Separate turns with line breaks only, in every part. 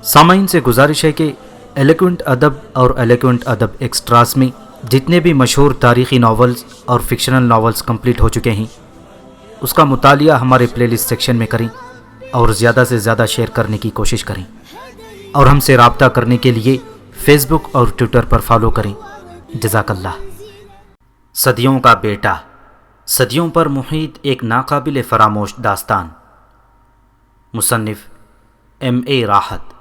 سامعین سے گزارش ہے کہ ایلیکوینٹ ادب اور ایلیکوینٹ ادب ایکسٹراس میں جتنے بھی مشہور تاریخی ناولز اور فکشنل ناولز کمپلیٹ ہو چکے ہیں اس کا مطالعہ ہمارے پلے لسٹ سیکشن میں کریں اور زیادہ سے زیادہ شیئر کرنے کی کوشش کریں، اور ہم سے رابطہ کرنے کے لیے فیس بک اور ٹویٹر پر فالو کریں۔ جزاک اللہ۔ صدیوں کا بیٹا، صدیوں پر محیط ایک ناقابل فراموش داستان، مصنف M.A. راحت۔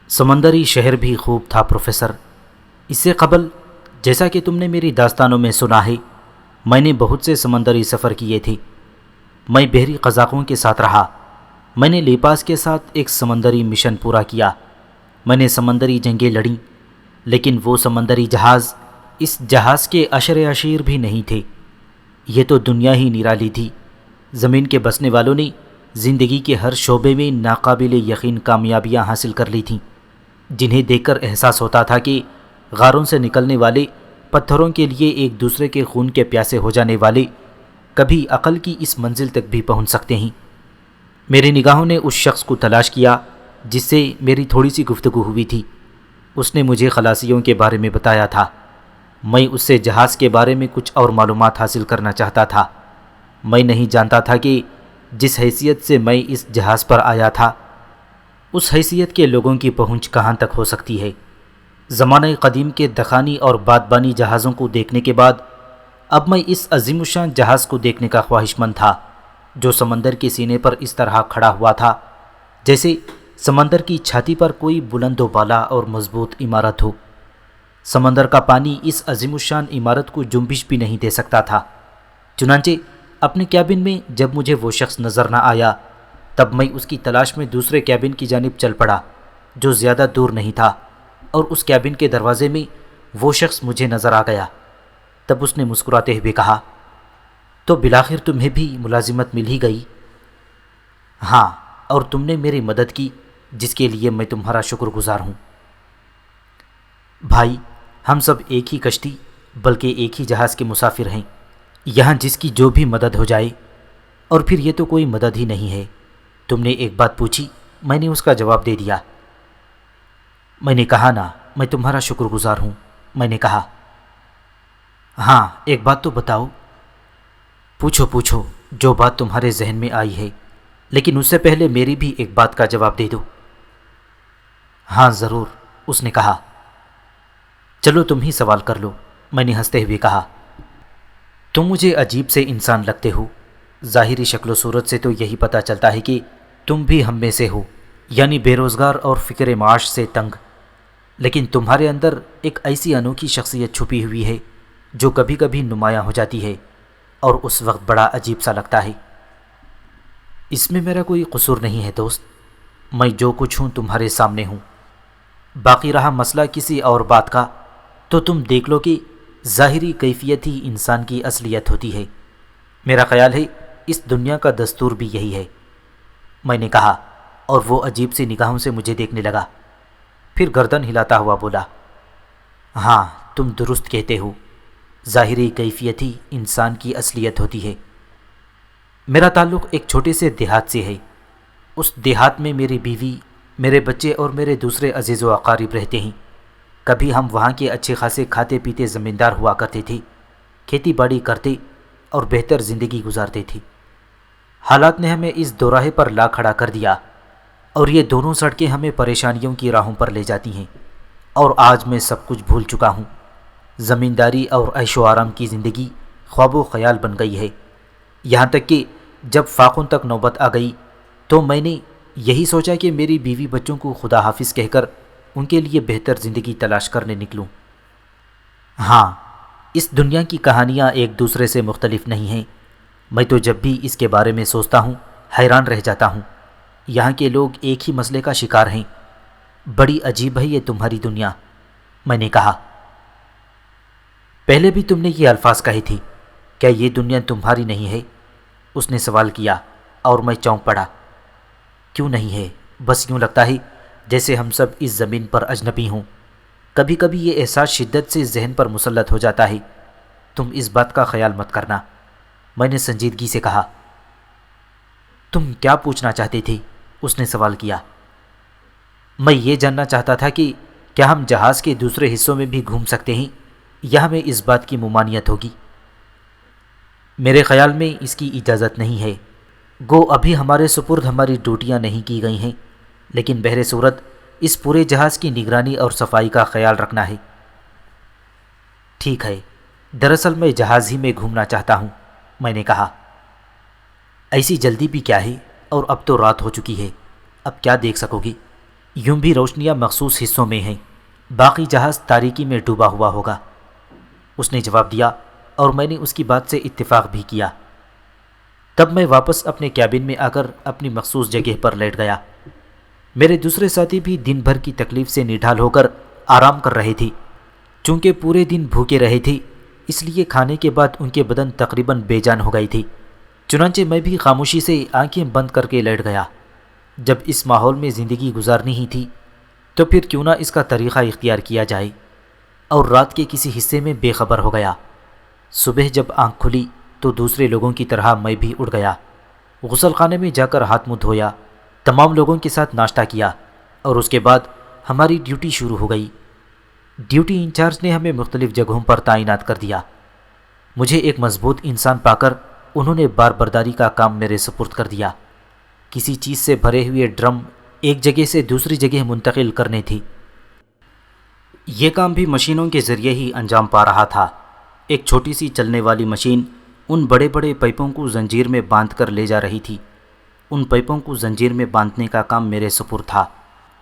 سمندری شہر بھی خوب تھا پروفیسر۔ اس سے قبل جیسا کہ تم نے میری داستانوں میں سنا ہے، میں نے بہت سے سمندری سفر کیے تھے۔ میں بحری قزاقوں کے ساتھ رہا۔ میں نے لیپاس کے ساتھ ایک سمندری مشن پورا کیا۔ میں نے سمندری جنگیں لڑیں، لیکن وہ سمندری جہاز اس جہاز کے عشر عشیر بھی نہیں تھے۔ یہ تو دنیا ہی نرالی تھی۔ زمین کے بسنے والوں نے زندگی کے ہر شعبے میں ناقابل یقین کامیابیاں حاصل کر لی تھیں، جنہیں دیکھ کر احساس ہوتا تھا کہ غاروں سے نکلنے والے پتھروں کے لیے ایک دوسرے کے خون کے پیاسے ہو جانے والے کبھی عقل کی اس منزل تک بھی پہنچ سکتے ہیں۔ میری نگاہوں نے اس شخص کو تلاش کیا جس سے میری تھوڑی سی گفتگو ہوئی تھی۔ اس نے مجھے خلاصیوں کے بارے میں بتایا تھا۔ میں اس سے جہاز کے بارے میں کچھ اور معلومات حاصل کرنا چاہتا تھا۔ میں نہیں جانتا تھا کہ جس حیثیت سے میں اس جہاز پر آیا تھا، اس حیثیت کے لوگوں کی پہنچ کہاں تک ہو سکتی ہے۔ زمانہ قدیم کے دخانی اور بادبانی جہازوں کو دیکھنے کے بعد اب میں اس عظیم الشان جہاز کو دیکھنے کا خواہش مند تھا، جو سمندر کے سینے پر اس طرح کھڑا ہوا تھا جیسے سمندر کی چھاتی پر کوئی بلند و بالا اور مضبوط عمارت ہو۔ سمندر کا پانی اس عظیم الشان عمارت کو جنبش بھی نہیں دے سکتا تھا۔ چنانچہ اپنے کیبن میں جب مجھے وہ شخص نظر نہ آیا، تب میں اس کی تلاش میں دوسرے کیبن کی جانب چل پڑا جو زیادہ دور نہیں تھا، اور اس کیبن کے دروازے میں وہ شخص مجھے نظر آ گیا۔ تب اس نے مسکراتے ہوئے کہا، تو بالآخر تمہیں بھی ملازمت مل ہی گئی؟ ہاں، اور تم نے میری مدد کی، جس کے لیے میں تمہارا شکر گزار ہوں۔ بھائی، ہم سب ایک ہی کشتی بلکہ ایک ہی جہاز کے مسافر ہیں۔ یہاں جس کی جو بھی مدد ہو جائے، اور پھر یہ تو کوئی مدد ہی نہیں ہے۔ تم نے ایک بات پوچھی، میں نے اس کا جواب دے دیا۔ میں نے کہا نا، میں تمہارا شکر گزار ہوں۔ میں نے کہا، ہاں، ایک بات تو بتاؤ۔ پوچھو پوچھو، جو بات تمہارے ذہن میں آئی ہے، لیکن اس سے پہلے میری بھی ایک بات کا جواب دے دو۔ ہاں ضرور، اس نے کہا۔ چلو تم ہی سوال کر لو، میں نے ہنستے ہوئے کہا۔ تم مجھے عجیب سے انسان لگتے ہو۔ ظاہری شکل و صورت سے تو یہی پتہ چلتا ہے کہ تم بھی ہم میں سے ہو، یعنی بے روزگار اور فکر معاش سے تنگ، لیکن تمہارے اندر ایک ایسی انوکھی شخصیت چھپی ہوئی ہے جو کبھی کبھی نمایاں ہو جاتی ہے، اور اس وقت بڑا عجیب سا لگتا ہے۔ اس میں میرا کوئی قصور نہیں ہے دوست، میں جو کچھ ہوں تمہارے سامنے ہوں۔ باقی رہا مسئلہ کسی اور بات کا، تو تم دیکھ لو کہ ظاہری کیفیت ہی انسان کی اصلیت ہوتی ہے۔ میرا خیال ہے اس دنیا کا دستور بھی یہی ہے۔ میں نے کہا، اور وہ عجیب سی نگاہوں سے مجھے دیکھنے لگا، پھر گردن ہلاتا ہوا بولا، ہاں تم درست کہتے ہو، ظاہری کیفیت ہی انسان کی اصلیت ہوتی ہے۔ میرا تعلق ایک چھوٹے سے دیہات سے ہے۔ اس دیہات میں میری بیوی، میرے بچے اور میرے دوسرے عزیز و اقارب رہتے ہیں۔ کبھی ہم وہاں کے اچھے خاصے کھاتے پیتے زمیندار ہوا کرتے تھے، کھیتی باڑی کرتے اور بہتر زندگی گزارتے تھے۔ حالات نے ہمیں اس دوراہے پر لا کھڑا کر دیا، اور یہ دونوں سڑکیں ہمیں پریشانیوں کی راہوں پر لے جاتی ہیں، اور آج میں سب کچھ بھول چکا ہوں۔ زمینداری اور عیش و آرام کی زندگی خواب و خیال بن گئی ہے، یہاں تک کہ جب فاقوں تک نوبت آ گئی تو میں نے یہی سوچا کہ میری بیوی بچوں کو خدا حافظ کہہ کر ان کے لیے بہتر زندگی تلاش کرنے نکلوں۔ ہاں، اس دنیا کی کہانیاں ایک دوسرے سے مختلف نہیں ہیں۔ میں تو جب بھی اس کے بارے میں سوچتا ہوں حیران رہ جاتا ہوں۔ یہاں کے لوگ ایک ہی مسئلے کا شکار ہیں۔ بڑی عجیب ہے یہ تمہاری دنیا، میں نے کہا۔ پہلے بھی تم نے یہ الفاظ کہے تھے، کیا یہ دنیا تمہاری نہیں ہے؟ اس نے سوال کیا، اور میں چونک پڑا۔ کیوں نہیں ہے؟ بس یوں لگتا ہے جیسے ہم سب اس زمین پر اجنبی ہوں۔ کبھی کبھی یہ احساس شدت سے ذہن پر مسلط ہو جاتا ہے۔ تم اس بات کا خیال مت کرنا، میں نے سنجیدگی سے کہا۔ تم کیا پوچھنا چاہتے تھے؟ اس نے سوال کیا۔ میں یہ جاننا چاہتا تھا کہ کیا ہم جہاز کے دوسرے حصوں میں بھی گھوم سکتے ہیں یا ہمیں اس بات کی ممانعت ہوگی؟ میرے خیال میں اس کی اجازت نہیں ہے، گو ابھی ہمارے سپرد ہماری ڈیوٹیاں نہیں کی گئی ہیں، لیکن بہر صورت اس پورے جہاز کی نگرانی اور صفائی کا خیال رکھنا ہے۔ ٹھیک ہے، دراصل میں جہاز ہی میں گھومنا چاہتا ہوں، میں نے کہا۔ ایسی جلدی بھی کیا ہے، اور اب تو رات ہو چکی ہے، اب کیا دیکھ سکو گی؟ یوں بھی روشنیاں مخصوص حصوں میں ہیں، باقی جہاز تاریکی میں ڈوبا ہوا ہوگا، اس نے جواب دیا، اور میں نے اس کی بات سے اتفاق بھی کیا۔ تب میں واپس اپنے کیبن میں آ کر اپنی مخصوص جگہ پر لیٹ گیا۔ میرے دوسرے ساتھی بھی دن بھر کی تکلیف سے نڈھال ہو کر آرام کر رہے تھے۔ چونکہ پورے دن بھوکے رہے تھے، اس لیے کھانے کے بعد ان کے بدن تقریباً بے جان ہو گئی تھی۔ چنانچہ میں بھی خاموشی سے آنکھیں بند کر کے لیٹ گیا۔ جب اس ماحول میں زندگی گزارنی ہی تھی تو پھر کیوں نہ اس کا طریقہ اختیار کیا جائے، اور رات کے کسی حصے میں بے خبر ہو گیا۔ صبح جب آنکھ کھلی تو دوسرے لوگوں کی طرح میں بھی اٹھ گیا، غسل خانے میں جا کر ہاتھ منہ دھویا، تمام لوگوں کے ساتھ ناشتہ کیا، اور اس کے بعد ہماری ڈیوٹی شروع ہو گئی۔ ڈیوٹی انچارج نے ہمیں مختلف جگہوں پر تعینات کر دیا۔ مجھے ایک مضبوط انسان پا کر انہوں نے بار برداری کا کام میرے سپرد کر دیا۔ کسی چیز سے بھرے ہوئے ڈرم ایک جگہ سے دوسری جگہ منتقل کرنے تھی۔ یہ کام بھی مشینوں کے ذریعے ہی انجام پا رہا تھا۔ ایک چھوٹی سی چلنے والی مشین ان بڑے بڑے پائپوں کو زنجیر میں باندھ کر لے جا رہی تھی۔ ان پائپوں کو زنجیر میں باندھنے کا کام میرے سپرد تھا،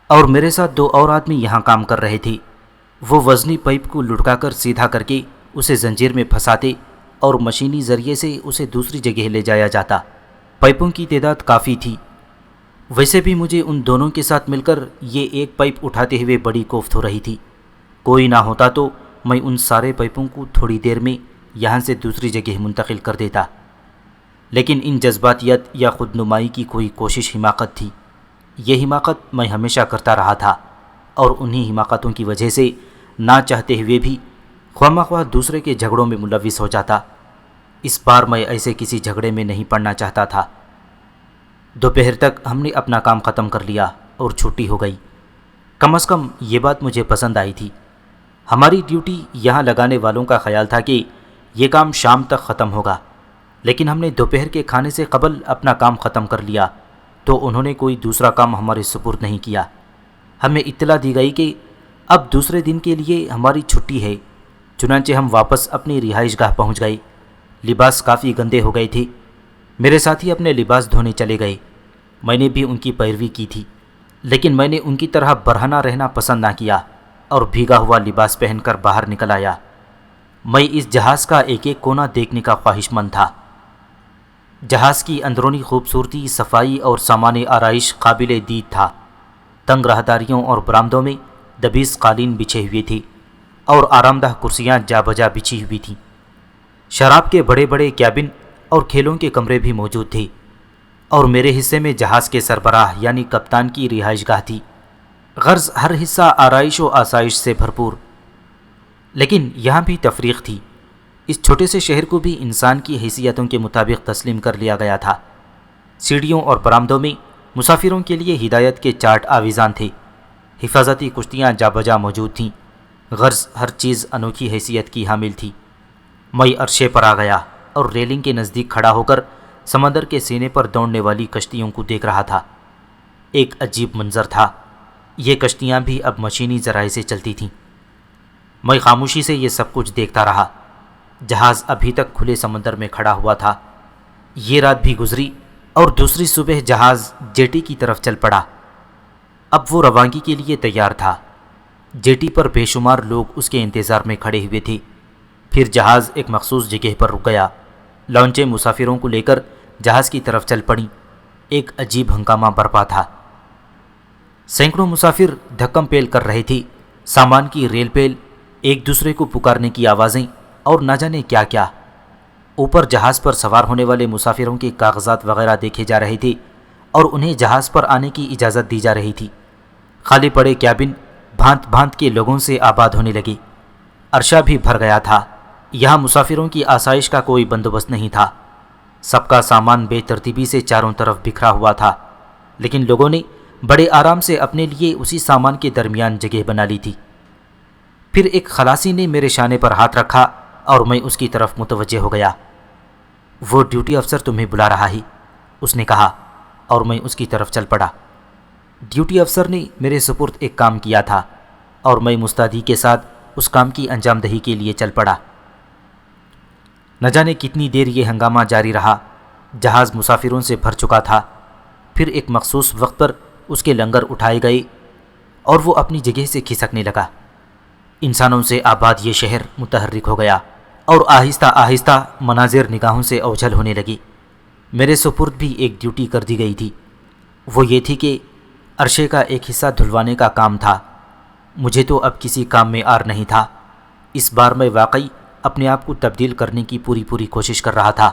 اور میرے ساتھ 2 اور آدمی یہاں کام کر رہے تھے۔ وہ وزنی پائپ کو لٹکا کر سیدھا کر کے اسے زنجیر میں پھنساتے اور مشینی ذریعے سے اسے دوسری جگہ لے جایا جاتا۔ پائپوں کی تعداد کافی تھی۔ ویسے بھی مجھے ان دونوں کے ساتھ مل کر یہ ایک پائپ اٹھاتے ہوئے بڑی کوفت ہو رہی تھی۔ کوئی نہ ہوتا تو میں ان سارے پائپوں کو تھوڑی دیر میں یہاں سے دوسری جگہ منتقل کر دیتا، لیکن ان جذباتیت یا خود نمائی کی کوئی کوشش حماقت تھی۔ یہ حماقت میں ہمیشہ کرتا رہا تھا، اور انہی حماقتوں کی وجہ سے نہ چاہتے ہوئے بھی خواہ مخواہ دوسرے کے جھگڑوں میں ملوث ہو جاتا۔ اس بار میں ایسے کسی جھگڑے میں نہیں پڑنا چاہتا تھا۔ دوپہر تک ہم نے اپنا کام ختم کر لیا اور چھٹی ہو گئی۔ کم از کم یہ بات مجھے پسند آئی تھی۔ ہماری ڈیوٹی یہاں لگانے والوں کا خیال تھا کہ یہ کام شام تک ختم ہوگا، لیکن ہم نے دوپہر کے کھانے سے قبل اپنا کام ختم کر لیا تو انہوں نے کوئی دوسرا کام ہمارے سپرد نہیں کیا۔ ہمیں اطلاع دی گئی کہ اب دوسرے دن کے لیے ہماری چھٹی ہے۔ چنانچہ ہم واپس اپنی رہائش گاہ پہنچ گئے۔ لباس کافی گندے ہو گئے تھے۔ میرے ساتھی اپنے لباس دھونے چلے گئے۔ میں نے بھی ان کی پیروی کی تھی، لیکن میں نے ان کی طرح برہنہ رہنا پسند نہ کیا اور بھیگا ہوا لباس پہن کر باہر نکل آیا۔ میں اس جہاز کا ایک ایک کونا دیکھنے کا خواہش مند تھا۔ جہاز کی اندرونی خوبصورتی، صفائی اور سامان آرائش قابل دید تھا۔ تنگ راہداریوں اور برآمدوں میں دبیس قالین بچھے ہوئے تھے اور آرام دہ کرسیاں جا بجا بچھی ہوئی تھیں۔ شراب کے بڑے بڑے کیبن اور کھیلوں کے کمرے بھی موجود تھے، اور میرے حصے میں جہاز کے سربراہ یعنی کپتان کی رہائش گاہ تھی۔ غرض ہر حصہ آرائش و آسائش سے بھرپور۔ لیکن یہاں بھی تفریق تھی۔ اس چھوٹے سے شہر کو بھی انسان کی حیثیتوں کے مطابق تسلیم کر لیا گیا تھا۔ سیڑھیوں اور برآمدوں میں مسافروں کے لیے ہدایت کے چارٹ آویزان تھے۔ حفاظتی کشتیاں جا بجا موجود تھیں۔ غرض ہر چیز انوکھی حیثیت کی حامل تھی۔ میں عرشے پر آ گیا اور ریلنگ کے نزدیک کھڑا ہو کر سمندر کے سینے پر دوڑنے والی کشتیوں کو دیکھ رہا تھا۔ ایک عجیب منظر تھا۔ یہ کشتیاں بھی اب مشینی ذرائع سے چلتی تھیں۔ میں خاموشی سے یہ سب کچھ دیکھتا رہا۔ جہاز ابھی تک کھلے سمندر میں کھڑا ہوا تھا۔ یہ رات بھی گزری اور دوسری صبح جہاز جیٹی کی طرف چل پڑا۔ اب وہ روانگی کے لیے تیار تھا۔ جیٹی پر بے شمار لوگ اس کے انتظار میں کھڑے ہوئے تھے۔ پھر جہاز ایک مخصوص جگہ پر رک گیا۔ لانچیں مسافروں کو لے کر جہاز کی طرف چل پڑیں۔ ایک عجیب ہنگامہ برپا تھا۔ سینکڑوں مسافر دھکم پیل کر رہے تھے۔ سامان کی ریل پیل، ایک دوسرے کو پکارنے کی آوازیں اور نہ جانے کیا کیا۔ اوپر جہاز پر سوار ہونے والے مسافروں کے کاغذات وغیرہ دیکھے جا رہے تھے اور انہیں جہاز پر آنے کی اجازت دی جا رہی تھی۔ خالی پڑے کیبن بھانت بھانت کے لوگوں سے آباد ہونے لگے۔ عرشہ بھی بھر گیا تھا۔ یہاں مسافروں کی آسائش کا کوئی بندوبست نہیں تھا۔ سب کا سامان بے ترتیبی سے چاروں طرف بکھرا ہوا تھا، لیکن لوگوں نے بڑے آرام سے اپنے لیے اسی سامان کے درمیان جگہ بنا لی تھی۔ پھر ایک خلاصی نے میرے شانے پر ہاتھ رکھا اور میں اس کی طرف متوجہ ہو گیا۔ وہ ڈیوٹی افسر تمہیں بلا رہا ہے، اس نے کہا، اور میں اس کی طرف چل پڑا۔ ڈیوٹی افسر نے میرے سپرد ایک کام کیا تھا اور میں مستعدی کے ساتھ اس کام کی انجام دہی کے لیے چل پڑا۔ نہ جانے کتنی دیر یہ ہنگامہ جاری رہا۔ جہاز مسافروں سے بھر چکا تھا۔ پھر ایک مخصوص وقت پر اس کے لنگر اٹھائے گئے اور وہ اپنی جگہ سے کھسکنے لگا۔ انسانوں سے آباد یہ شہر متحرک ہو گیا اور آہستہ آہستہ مناظر نگاہوں سے اوجھل ہونے لگی۔ میرے سپرد بھی ایک ڈیوٹی کر دی گئی تھی۔ وہ یہ تھی کہ عرشے کا ایک حصہ دھلوانے کا کام تھا۔ مجھے تو اب کسی کام میں آر نہیں تھا۔ اس بار میں واقعی اپنے آپ کو تبدیل کرنے کی پوری کوشش کر رہا تھا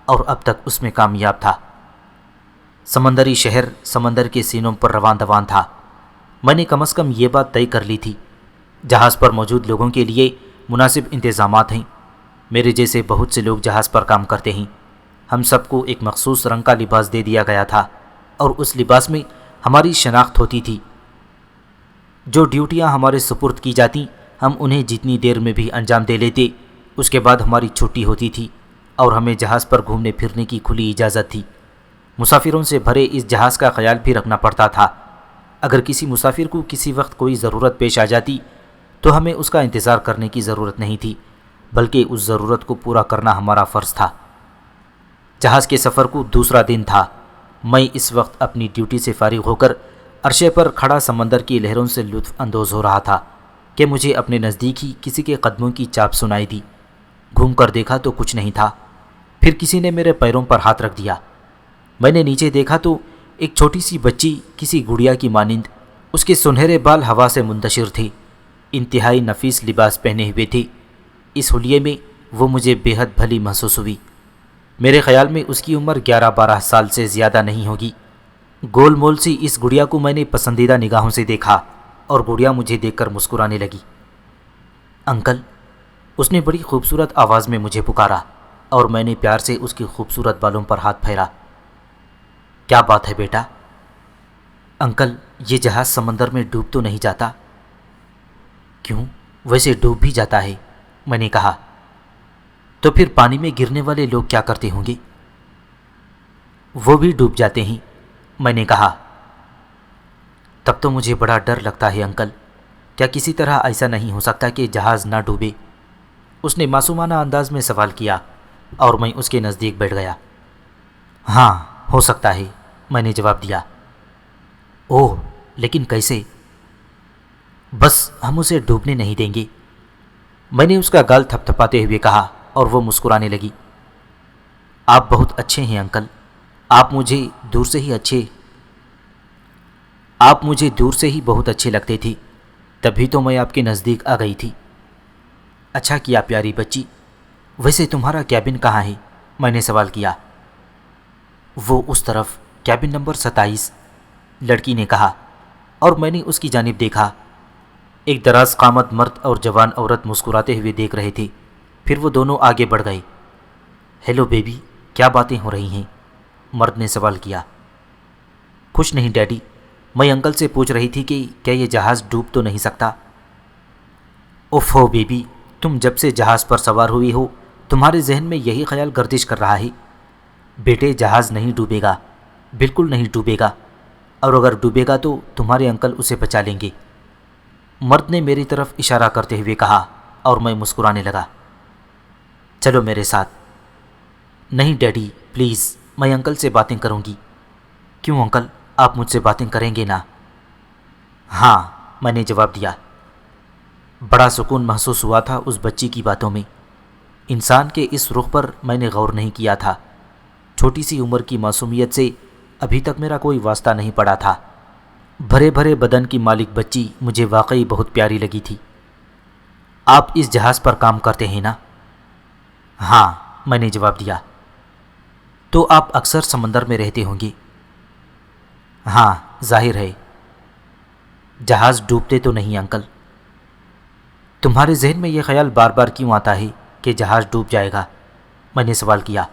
اور اب تک اس میں کامیاب تھا۔ سمندری شہر سمندر کے سینوں پر روان دوان تھا۔ میں نے کم از کم یہ بات طے کر لی تھی، جہاز پر موجود لوگوں کے لیے مناسب انتظامات ہیں۔ میرے جیسے بہت سے لوگ جہاز پر کام کرتے ہیں۔ ہم سب کو ایک مخصوص رنگ کا لباس دے دیا گیا تھا اور اس لباس میں ہماری شناخت ہوتی تھی۔ جو ڈیوٹیاں ہمارے سپرد کی جاتی ہم انہیں جتنی دیر میں بھی انجام دے لیتے۔ اس کے بعد ہماری چھٹی ہوتی تھی اور ہمیں جہاز پر گھومنے پھرنے کی کھلی اجازت تھی۔ مسافروں سے بھرے اس جہاز کا خیال بھی رکھنا پڑتا تھا۔ اگر کسی مسافر کو کسی وقت کوئی ضرورت پیش آ جاتی تو ہمیں اس کا انتظار کرنے کی ضرورت نہیں تھی، بلکہ اس ضرورت کو پورا کرنا ہمارا فرض تھا۔ جہاز کے سفر کو دوسرا دن تھا۔ میں اس وقت اپنی ڈیوٹی سے فارغ ہو کر عرشے پر کھڑا سمندر کی لہروں سے لطف اندوز ہو رہا تھا کہ مجھے اپنے نزدیک ہی کسی کے قدموں کی چاپ سنائی دی۔ گھوم کر دیکھا تو کچھ نہیں تھا۔ پھر کسی نے میرے پیروں پر ہاتھ رکھ دیا۔ میں نے نیچے دیکھا تو ایک چھوٹی سی بچی کسی گڑیا کی مانند، اس کے سنہرے بال ہوا سے منتشر تھے، انتہائی نفیس لباس پہنے ہوئے تھے۔ اس حلیے میں وہ مجھے بے حد بھلی محسوس ہوئی۔ میرے خیال میں اس کی عمر 11-12 سال سے زیادہ نہیں ہوگی۔ گول مول سی اس گڑیا کو میں نے پسندیدہ نگاہوں سے دیکھا اور گڑیا مجھے دیکھ کر مسکرانے لگی۔ انکل، اس نے بڑی خوبصورت آواز میں مجھے پکارا اور میں نے پیار سے اس کی خوبصورت بالوں پر ہاتھ پھیرا۔ کیا بات ہے بیٹا؟ انکل، یہ جہاز سمندر میں ڈوب تو نہیں جاتا؟ کیوں، ویسے ڈوب بھی جاتا ہے، میں نے کہا۔ تو پھر پانی میں گرنے والے لوگ کیا کرتے ہوں گے؟ وہ بھی ڈوب جاتے ہیں، میں نے کہا۔ تب تو مجھے بڑا ڈر لگتا ہے انکل۔ کیا کسی طرح ایسا نہیں ہو سکتا کہ جہاز نہ ڈوبے؟ اس نے معصومانہ انداز میں سوال کیا اور میں اس کے نزدیک بیٹھ گیا۔ ہاں، ہو سکتا ہے، میں نے جواب دیا۔ اوہ، لیکن کیسے؟ بس ہم اسے ڈوبنے نہیں دیں گے، میں نے اس کا گال تھپ تھپاتے ہوئے کہا اور وہ مسکرانے لگی۔ آپ بہت اچھے ہیں انکل، آپ مجھے دور سے ہی بہت اچھے لگتے تھے، تبھی تو میں آپ کے نزدیک آ گئی تھی۔ اچھا کیا پیاری بچی۔ ویسے تمہارا کیبن کہاں ہے؟ میں نے سوال کیا۔ وہ اس طرف، کیبن نمبر 27، لڑکی نے کہا اور میں نے اس کی جانب دیکھا۔ ایک دراز قامت مرد اور جوان عورت مسکراتے ہوئے دیکھ رہے تھے۔ پھر وہ دونوں آگے بڑھ گئے۔ ہیلو بیبی، کیا باتیں ہو رہی ہیں؟ مرد نے سوال کیا۔ کچھ نہیں ڈیڈی، میں انکل سے پوچھ رہی تھی کہ کیا یہ جہاز ڈوب تو نہیں سکتا؟ اوف ہو بیبی، تم جب سے جہاز پر سوار ہوئی ہو تمہارے ذہن میں یہی خیال گردش کر رہا ہے؟ بیٹے، جہاز نہیں ڈوبے گا، بالکل نہیں ڈوبے گا، اور اگر ڈوبے گا تو تمہارے انکل اسے بچا لیں گے، مرد نے میری طرف اشارہ کرتے ہوئے کہا اور میں مسکرانے لگا۔ چلو میرے ساتھ۔ نہیں ڈیڈی، پلیز، میں انکل سے باتیں کروں گی۔ کیوں انکل، آپ مجھ سے باتیں کریں گے نا؟ ہاں، میں نے جواب دیا۔ بڑا سکون محسوس ہوا تھا اس بچی کی باتوں میں۔ انسان کے اس رخ پر میں نے غور نہیں کیا تھا۔ چھوٹی سی عمر کی معصومیت سے ابھی تک میرا کوئی واسطہ نہیں پڑا تھا۔ بھرے بھرے بدن کی مالک بچی مجھے واقعی بہت پیاری لگی تھی۔ آپ اس جہاز پر کام کرتے ہیں نا؟ ہاں، میں نے جواب دیا۔ تو آپ اکثر سمندر میں رہتے ہوں گے؟ ہاں، ظاہر ہے۔ جہاز ڈوبتے تو نہیں انکل؟ تمہارے ذہن میں یہ خیال بار بار کیوں آتا ہے کہ جہاز ڈوب جائے گا؟ میں نے سوال کیا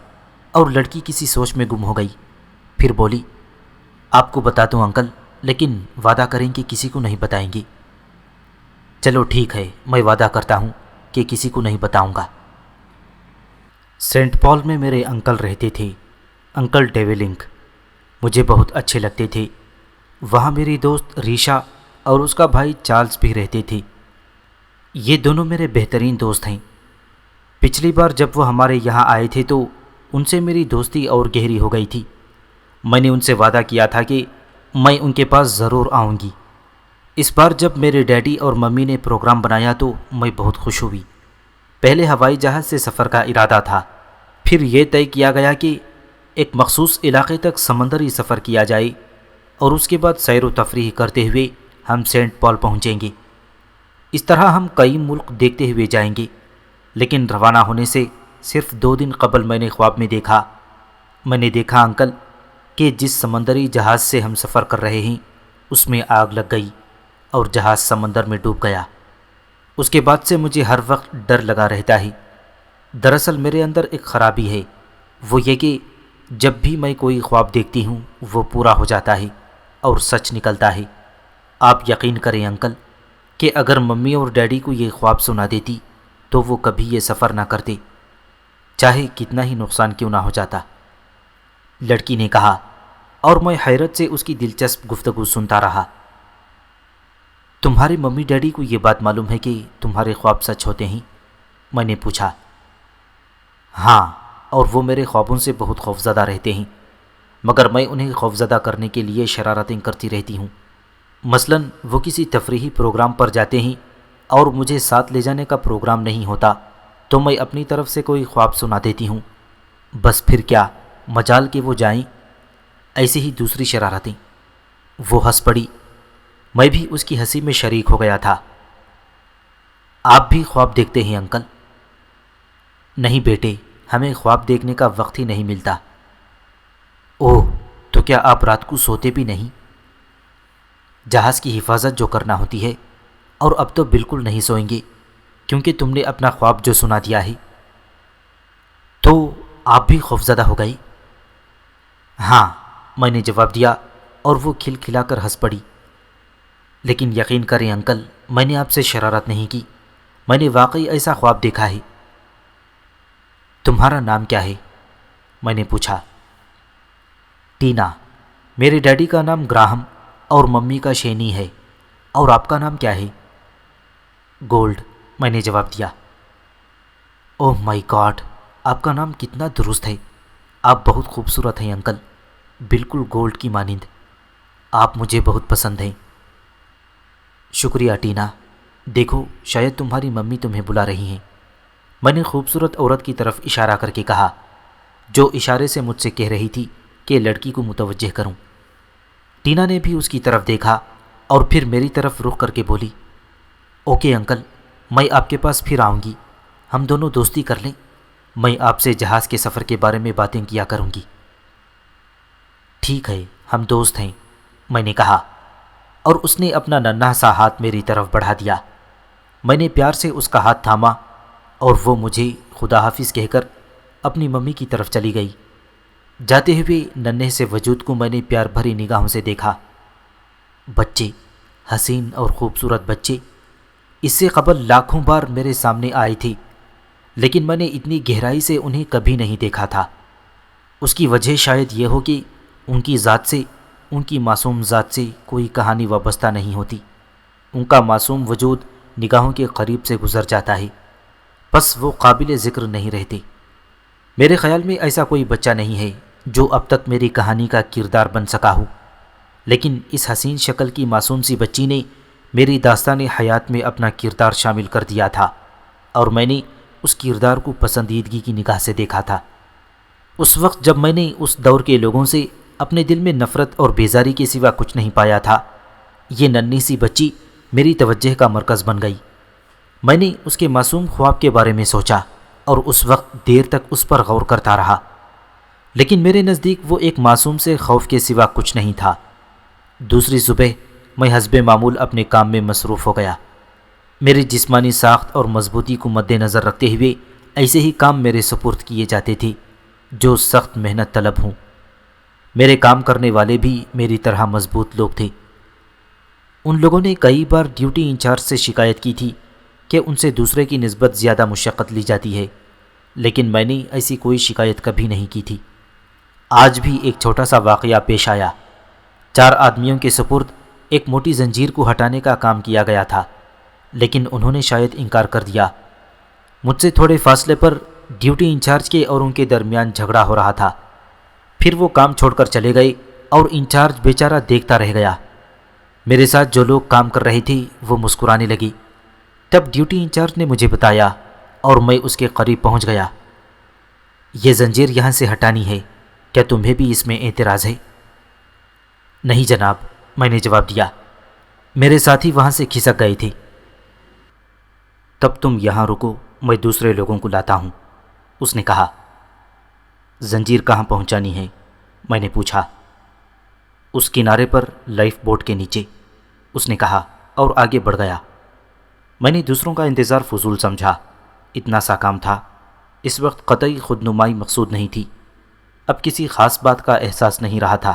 اور لڑکی کسی سوچ میں گم ہو گئی۔ پھر بولی، آپ کو بتا دوں انکل،
لیکن وعدہ کریں کہ کسی کو نہیں بتائیں گے۔ چلو ٹھیک ہے، میں وعدہ کرتا ہوں کہ کسی کو نہیں بتاؤں گا۔
سینٹ پال میں میرے انکل رہتے تھے، انکل ڈیولنگ، مجھے بہت اچھے لگتے تھے۔ وہاں میری دوست ریشا اور اس کا بھائی چارلز بھی رہتے تھے۔ یہ دونوں میرے بہترین دوست ہیں۔ پچھلی بار جب وہ ہمارے یہاں آئے تھے تو ان سے میری دوستی اور گہری ہو گئی تھی۔ میں نے ان سے وعدہ کیا تھا کہ میں ان کے پاس ضرور آؤں گی۔ اس بار جب میرے ڈیڈی اور ممی نے پروگرام بنایا تو میں بہت خوش ہوئی۔ پہلے ہوائی جہاز سے سفر کا ارادہ تھا، پھر یہ طے کیا گیا کہ ایک مخصوص علاقے تک سمندری سفر کیا جائے اور اس کے بعد سیر و تفریح کرتے ہوئے ہم سینٹ پال پہنچیں گے۔ اس طرح ہم کئی ملک دیکھتے ہوئے جائیں گے۔ لیکن روانہ ہونے سے صرف 2 دن قبل میں نے خواب میں دیکھا انکل کہ جس سمندری جہاز سے ہم سفر کر رہے ہیں اس میں آگ لگ گئی اور جہاز سمندر میں ڈوب گیا۔ اس کے بعد سے مجھے ہر وقت ڈر لگا رہتا ہے۔ دراصل میرے اندر ایک خرابی ہے، وہ یہ کہ جب بھی میں کوئی خواب دیکھتی ہوں وہ پورا ہو جاتا ہے اور سچ نکلتا ہے۔ آپ یقین کریں انکل کہ اگر ممی اور ڈیڈی کو یہ خواب سنا دیتی تو وہ کبھی یہ سفر نہ کرتے، چاہے کتنا ہی نقصان کیوں نہ ہو جاتا، لڑکی نے کہا، اور میں حیرت سے اس کی دلچسپ گفتگو سنتا رہا۔ تمہارے ممی ڈیڈی کو یہ بات معلوم ہے کہ تمہارے خواب سچ ہوتے ہیں؟ میں نے پوچھا۔ ہاں، اور وہ میرے خوابوں سے بہت خوفزدہ رہتے ہیں، مگر میں انہیں خوفزدہ کرنے کے لیے شرارتیں کرتی رہتی ہوں۔ مثلاً وہ کسی تفریحی پروگرام پر جاتے ہیں اور مجھے ساتھ لے جانے کا پروگرام نہیں ہوتا تو میں اپنی طرف سے کوئی خواب سنا دیتی ہوں، بس پھر کیا مجال کہ وہ جائیں۔ ایسی ہی دوسری شرارتیں۔ وہ ہنس پڑی، میں بھی اس کی ہنسی میں شریک ہو گیا تھا۔ آپ بھی خواب دیکھتے ہیں انکل؟ نہیں بیٹے، ہمیں خواب دیکھنے کا وقت ہی نہیں ملتا۔ اوہ، تو کیا آپ رات کو سوتے بھی نہیں؟ جہاز کی حفاظت جو کرنا ہوتی ہے، اور اب تو بالکل نہیں سوئیں گے کیونکہ تم نے اپنا خواب جو سنا دیا ہے۔ تو آپ بھی خوفزدہ ہو گئی؟ ہاں، میں نے جواب دیا اور وہ کھل کھلا کر ہنس پڑی۔ لیکن یقین کریں انکل، میں نے آپ سے شرارت نہیں کی، میں نے واقعی ایسا خواب دیکھا ہے۔ تمہارا نام کیا ہے؟ میں نے پوچھا۔ ٹینا۔ میرے ڈیڈی کا نام گراہم اور ممی کا شینی ہے، اور آپ کا نام کیا ہے؟ گولڈ، میں نے جواب دیا۔ اوہ مائی گاڈ، آپ کا نام کتنا درست ہے، آپ بہت خوبصورت ہیں انکل، بالکل گولڈ کی مانند، آپ مجھے بہت پسند ہیں۔ شکریہ ٹینا، دیکھو شاید تمہاری ممی تمہیں بلا رہی ہیں، میں نے خوبصورت عورت کی طرف اشارہ کر کے کہا، جو اشارے سے مجھ سے کہہ رہی تھی کہ لڑکی کو متوجہ کروں۔ ٹینا نے بھی اس کی طرف دیکھا اور پھر میری طرف رخ کر کے بولی، اوکے انکل، میں آپ کے پاس پھر آؤں گی، ہم دونوں دوستی کر لیں، میں آپ سے جہاز کے سفر کے بارے میں باتیں کیا کروں گی۔ ٹھیک ہے، ہم دوست ہیں، میں نے کہا، اور اس نے اپنا ننھا سا ہاتھ میری طرف بڑھا دیا۔ میں نے پیار سے اس کا ہاتھ تھاما اور وہ مجھے خدا حافظ کہہ کر اپنی ممی کی طرف چلی گئی۔ جاتے ہوئے ننھے سے وجود کو میں نے پیار بھری نگاہوں سے دیکھا۔ بچے، حسین اور خوبصورت بچے، اس سے قبل لاکھوں بار میرے سامنے آئے تھے، لیکن میں نے اتنی گہرائی سے انہیں کبھی نہیں دیکھا تھا۔ اس کی وجہ شاید یہ ہو کہ ان کی ذات سے، ان کی معصوم ذات سے کوئی کہانی وابستہ نہیں ہوتی، ان کا معصوم وجود نگاہوں کے قریب سے گزر جاتا ہے، بس وہ قابل ذکر نہیں رہتے۔ میرے خیال میں ایسا کوئی بچہ نہیں ہے جو اب تک میری کہانی کا کردار بن سکا ہو، لیکن اس حسین شکل کی معصوم سی بچی نے میری داستان حیات میں اپنا کردار شامل کر دیا تھا، اور میں نے اس کردار کو پسندیدگی کی نگاہ سے دیکھا تھا۔ اس وقت جب میں نے اس دور کے لوگوں سے اپنے دل میں نفرت اور بیزاری کے سوا کچھ نہیں پایا تھا، یہ ننھی سی بچی میری توجہ کا مرکز بن گئی۔ میں نے اس کے معصوم خواب کے بارے میں سوچا اور اس وقت دیر تک اس پر غور کرتا رہا، لیکن میرے نزدیک وہ ایک معصوم سے خوف کے سوا کچھ نہیں تھا۔ دوسری صبح میں حسب معمول اپنے کام میں مصروف ہو گیا۔ میری جسمانی ساخت اور مضبوطی کو مد نظر رکھتے ہوئے ایسے ہی کام میرے سپرد کیے جاتے تھے جو سخت محنت طلب ہوں۔ میرے کام کرنے والے بھی میری طرح مضبوط لوگ تھے،
ان لوگوں نے کئی بار ڈیوٹی انچارج سے شکایت کی تھی کہ ان سے دوسرے کی نسبت زیادہ مشقت لی جاتی ہے، لیکن میں نے ایسی کوئی شکایت کبھی نہیں کی تھی۔ آج بھی ایک چھوٹا سا واقعہ پیش آیا۔ 4 آدمیوں کے سپرد ایک موٹی زنجیر کو ہٹانے کا کام کیا گیا تھا، لیکن انہوں نے شاید انکار کر دیا۔ مجھ سے تھوڑے فاصلے پر ڈیوٹی انچارج کے اور ان کے درمیان جھگڑا ہو رہا تھا۔ پھر وہ کام چھوڑ کر چلے گئے اور انچارج بیچارہ دیکھتا رہ گیا۔ میرے ساتھ جو لوگ کام کر رہے تھے وہ مسکرانے لگی۔ تب ڈیوٹی انچارج نے مجھے بتایا اور میں اس کے قریب پہنچ گیا۔ یہ زنجیر یہاں سے ہٹانی ہے، کیا تمہیں بھی اس میں اعتراض ہے؟ نہیں جناب، میں نے جواب دیا۔ میرے ساتھی وہاں سے کھسک گئے تھے۔ تب تم یہاں رکو، میں دوسرے لوگوں کو لاتا ہوں، اس نے کہا۔ زنجیر کہاں پہنچانی ہے؟ میں نے پوچھا۔ اس کنارے پر لائف بوٹ کے نیچے، اس نے کہا اور آگے بڑھ گیا۔ میں نے دوسروں کا انتظار فضول سمجھا۔ اتنا سا کام تھا۔ اس وقت قطعی خود نمائی مقصود نہیں تھی۔ اب کسی خاص بات کا احساس نہیں رہا تھا،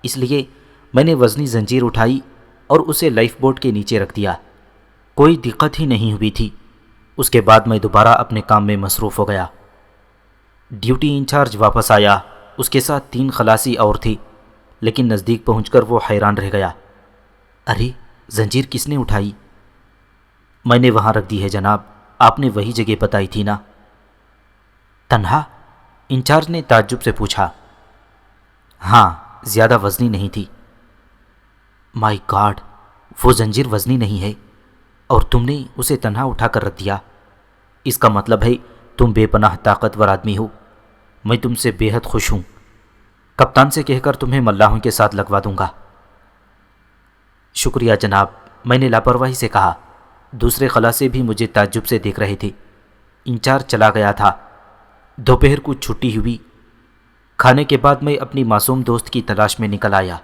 اس لیے میں نے وزنی زنجیر اٹھائی اور اسے لائف بوٹ کے نیچے رکھ دیا۔ کوئی دقت ہی نہیں ہوئی تھی۔ اس کے بعد میں دوبارہ اپنے کام میں مصروف ہو گیا۔ ڈیوٹی انچارج واپس آیا۔ اس کے ساتھ 3 خلاصی اور تھے، لیکن نزدیک پہنچ کر وہ حیران رہ گیا۔ ارے، زنجیر کس نے اٹھائی؟ میں نے وہاں رکھ دی ہے جناب، آپ نے وہی جگہ بتائی تھی نا۔ تنہا؟ انچارج نے تعجب سے پوچھا۔ ہاں، زیادہ وزنی نہیں تھی۔ مائی گاڈ، وہ زنجیر وزنی نہیں ہے اور تم نے اسے تنہا اٹھا کر رکھ دیا۔ اس کا مطلب ہے تم بے پناہ طاقتور آدمی ہو۔ میں تم سے بے حد خوش ہوں۔ کپتان سے کہہ کر تمہیں ملاحوں کے ساتھ لگوا دوں گا۔ شکریہ جناب، میں نے لاپرواہی سے کہا۔ دوسرے خلاصے بھی مجھے تعجب سے دیکھ رہے تھے۔ انچارج چلا گیا تھا۔ دوپہر کو چھٹی ہوئی۔ کھانے کے بعد میں اپنی معصوم دوست کی تلاش میں نکل آیا،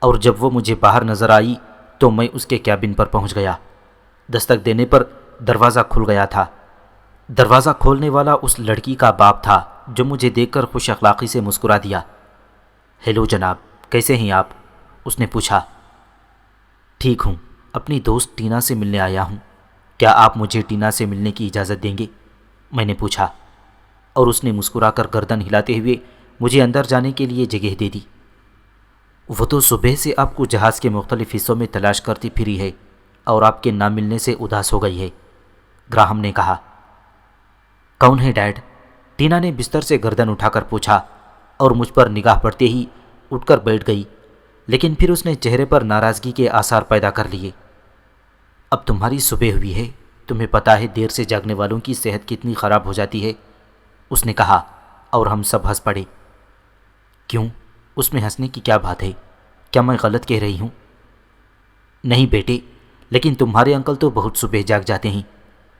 اور جب وہ مجھے باہر نظر آئی تو میں اس کے کیبن پر پہنچ گیا۔ دستک دینے پر دروازہ کھل گیا تھا۔ دروازہ کھولنے والا اس لڑکی کا باپ تھا جو مجھے دیکھ کر خوش اخلاقی سے مسکرا دیا۔ ہیلو جناب، کیسے ہیں آپ؟ اس نے پوچھا۔ ٹھیک ہوں، اپنی دوست ٹینا سے ملنے آیا ہوں۔ کیا آپ مجھے ٹینا سے ملنے کی اجازت دیں گے؟ میں نے پوچھا، اور اس نے مسکرا کر گردن ہلاتے ہوئے مجھے اندر جانے کے لیے جگہ دے دی۔ وہ تو صبح سے آپ کو جہاز کے مختلف حصوں میں تلاش کرتی پھری ہے اور آپ کے نہ ملنے سے اداس ہو گئی ہے، گراہم نے کہا۔ کون ہے ڈیڈ؟ ٹینا نے بستر سے گردن اٹھا کر پوچھا اور مجھ پر نگاہ پڑتے ہی اٹھ کر بیٹھ گئی، لیکن پھر اس نے چہرے پر ناراضگی کے آثار پیدا کر لیے۔ اب تمہاری صبح ہوئی ہے، تمہیں پتہ ہے دیر سے جاگنے والوں کی صحت کتنی خراب ہو جاتی ہے، اس نے کہا، اور ہم سب ہنس پڑے۔ کیوں؟ اس میں ہنسنے کی کیا بات ہے؟ کیا میں غلط کہہ رہی ہوں؟ نہیں بیٹے، لیکن تمہارے انکل تو بہت صبح جاگ جاتے ہیں۔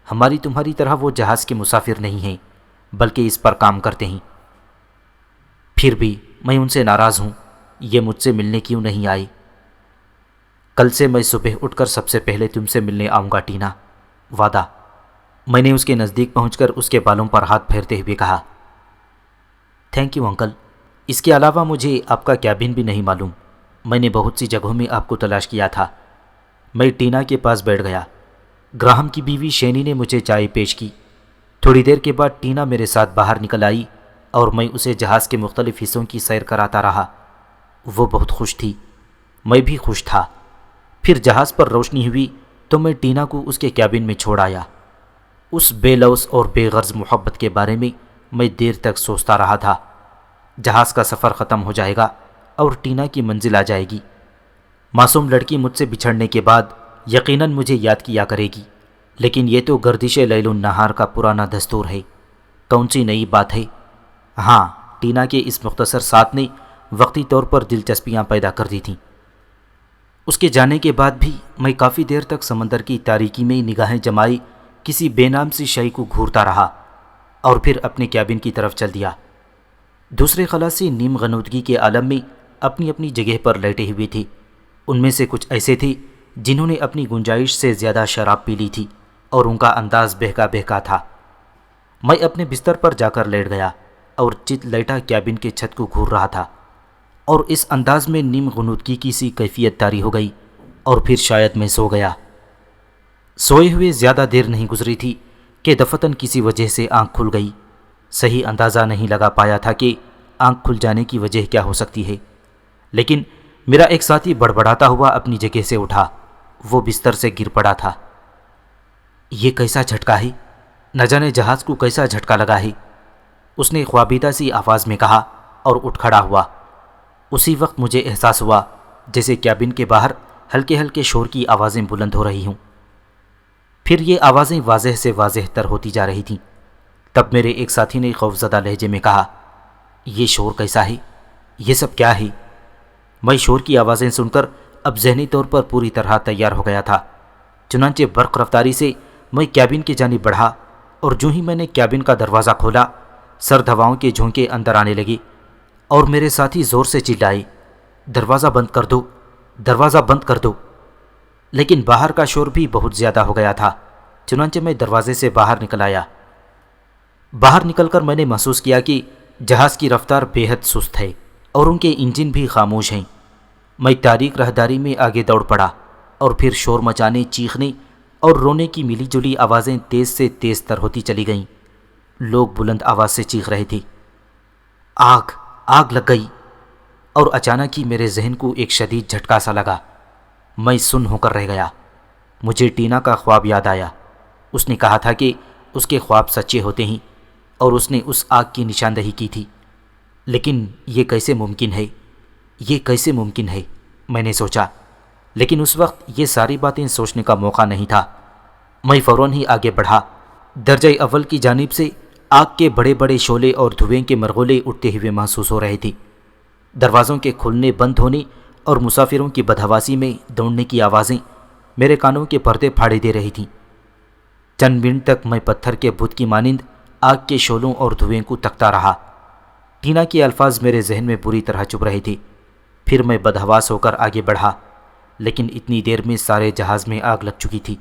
ہماری تمہاری طرح وہ جہاز کے مسافر نہیں ہیں، بلکہ اس پر کام کرتے ہیں۔ پھر بھی میں ان سے ناراض ہوں، یہ مجھ سے ملنے کیوں نہیں آئی؟ کل سے میں صبح اٹھ کر سب سے پہلے تم سے ملنے آؤں گا ٹینا، وعدہ۔ میں نے اس کے نزدیک پہنچ کر اس کے بالوں پر ہاتھ پھیرتے ہوئے کہا۔ تھینک یو انکل، اس کے علاوہ مجھے آپ کا کیبن بھی نہیں معلوم۔ میں نے بہت سی جگہوں میں آپ کو تلاش کیا تھا۔ میں ٹینا کے پاس بیٹھ گیا۔ گراہم کی بیوی شینی نے مجھے چائے پیش کی۔ تھوڑی دیر کے بعد ٹینا میرے ساتھ باہر نکل آئی اور میں اسے جہاز کے مختلف حصوں کی سیر کراتا رہا۔ وہ بہت خوش تھی، میں بھی خوش تھا۔ پھر جہاز پر روشنی ہوئی تو میں ٹینا کو اس کے کیبن میں چھوڑ آیا۔ اس بے لوث اور بے غرض محبت کے بارے میں دیر تک سوچتا رہا تھا۔ جہاز کا سفر ختم ہو جائے گا اور ٹینا کی منزل آ جائے گی۔ معصوم لڑکی مجھ سے بچھڑنے کے بعد یقیناً مجھے یاد کیا کرے گی، لیکن یہ تو گردش لیل و نہار کا پرانا دستور ہے، کون سی نئی بات ہے؟ ہاں، ٹینا کے اس مختصر ساتھ نے وقتی طور پر دلچسپیاں پیدا کر دی تھیں۔ اس کے جانے کے بعد بھی میں کافی دیر تک سمندر کی تاریکی میں نگاہیں جمائی کسی بے نام سی شے کو گھورتا رہا اور پھر اپنے کیبن کی طرف چل دیا۔ دوسرے خلاصی نیم غنودگی کے عالم میں اپنی اپنی جگہ پر لیٹے ہوئے تھے۔ ان میں سے کچھ ایسے تھے جنہوں نے اپنی گنجائش سے زیادہ شراب پی لی تھی اور ان کا انداز بہکا بہکا تھا۔ میں اپنے بستر پر جا کر لیٹ گیا اور چت لیٹا کیبن کے چھت کو گھور رہا تھا، اور اس انداز میں نیم غنودگی کی سی کیفیت طاری ہو گئی اور پھر شاید میں سو گیا۔ سوئے ہوئے زیادہ دیر نہیں گزری تھی کہ دفتن کسی وجہ سے آنکھ کھل گئی۔ صحیح اندازہ نہیں لگا پایا تھا کہ آنکھ کھل جانے کی وجہ کیا ہو سکتی ہے، لیکن میرا ایک ساتھی بڑبڑاتا ہوا اپنی جگہ سے اٹھا۔ وہ بستر سے گر پڑا تھا۔ یہ کیسا جھٹکا ہے؟ نہ جانے جہاز کو کیسا جھٹکا لگا ہے، اس نے خوابیدہ سی آواز میں کہا اور اٹھ کھڑا ہوا۔ اسی وقت مجھے احساس ہوا جیسے کیبن کے باہر ہلکے ہلکے شور کی آوازیں بلند ہو رہی ہوں۔ پھر یہ آوازیں واضح سے واضح تر ہوتی جا رہی تھیں۔ تب میرے ایک ساتھی نے خوفزدہ لہجے میں کہا، یہ شور کیسا ہے؟ یہ سب کیا ہے؟ میں شور کی آوازیں سن کر اب ذہنی طور پر پوری طرح تیار ہو گیا تھا۔ چنانچہ برق رفتاری سے میں کیبن کی جانب بڑھا، اور جو ہی میں نے کیبن کا دروازہ کھولا، سرد ہواؤں کے جھونکے اندر آنے لگے اور میرے ساتھی زور سے چلائے، دروازہ بند کر دو، دروازہ بند کر دو۔ لیکن باہر کا شور بھی بہت زیادہ ہو گیا تھا، چنانچہ میں دروازے سے باہر نکل آیا۔ باہر نکل کر میں نے محسوس کیا کہ جہاز کی رفتار بے حد سست ہے اور ان کے انجن بھی خاموش ہیں۔ میں تاریک راہداری میں آگے دوڑ پڑا، اور پھر شور مچانے، چیخنے اور رونے کی ملی جلی آوازیں تیز سے تیز تر ہوتی چلی گئیں۔ لوگ بلند آواز سے چیخ رہے تھے، آگ آگ لگ گئی۔ اور اچانک ہی میرے ذہن کو ایک شدید جھٹکا سا لگا۔ میں سن ہو کر رہ گیا۔ مجھے ٹینا کا خواب یاد آیا۔ اس نے کہا تھا کہ اس کے خواب سچے ہوتے ہیں، اور اس نے اس آگ کی نشاندہی کی تھی۔ لیکن یہ کیسے ممکن ہے؟ یہ کیسے ممکن ہے؟ میں نے سوچا، لیکن اس وقت یہ ساری باتیں سوچنے کا موقع نہیں تھا۔ میں فوراً ہی آگے بڑھا۔ درجہ اول کی جانب سے آگ کے بڑے بڑے شعلے اور دھوئیں کے مرغولے اٹھتے ہوئے محسوس ہو رہے تھے۔ دروازوں کے کھلنے بند ہونے اور مسافروں کی بدحواسی میں دوڑنے کی آوازیں میرے کانوں کے پردے پھاڑے دے رہی تھیں۔ چند منٹ تک میں پتھر کے بت کی مانند آگ کے شعلوں اور دھوئیں کو تکتا رہا۔ ٹینا کے الفاظ میرے ذہن میں بری طرح چبھ رہے تھے۔ پھر میں بدحواس ہو کر آگے بڑھا، لیکن اتنی دیر میں سارے جہاز میں آگ لگ چکی تھی،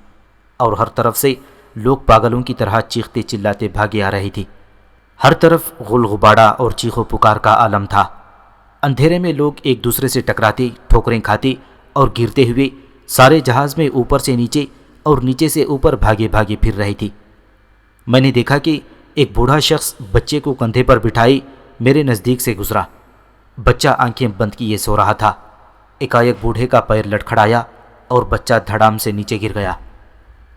اور ہر طرف سے لوگ پاگلوں کی طرح چیختے چلاتے بھاگے آ رہے تھے۔ ہر طرف غل غبارہ اور چیخ و پکار کا عالم تھا۔ اندھیرے میں لوگ ایک دوسرے سے ٹکراتے، ٹھوکریں کھاتے اور گرتے ہوئے سارے جہاز میں اوپر سے نیچے اور نیچے سے اوپر بھاگے بھاگے پھر رہے تھے۔ میں نے دیکھا کہ ایک بوڑھا شخص بچے کو کندھے پر بٹھائے میرے نزدیک سے گزرا۔ بچہ آنکھیں بند کیے سو رہا تھا۔ ایکایک بوڑھے کا پیر لڑکھڑایا اور بچہ دھڑام سے نیچے گر گیا۔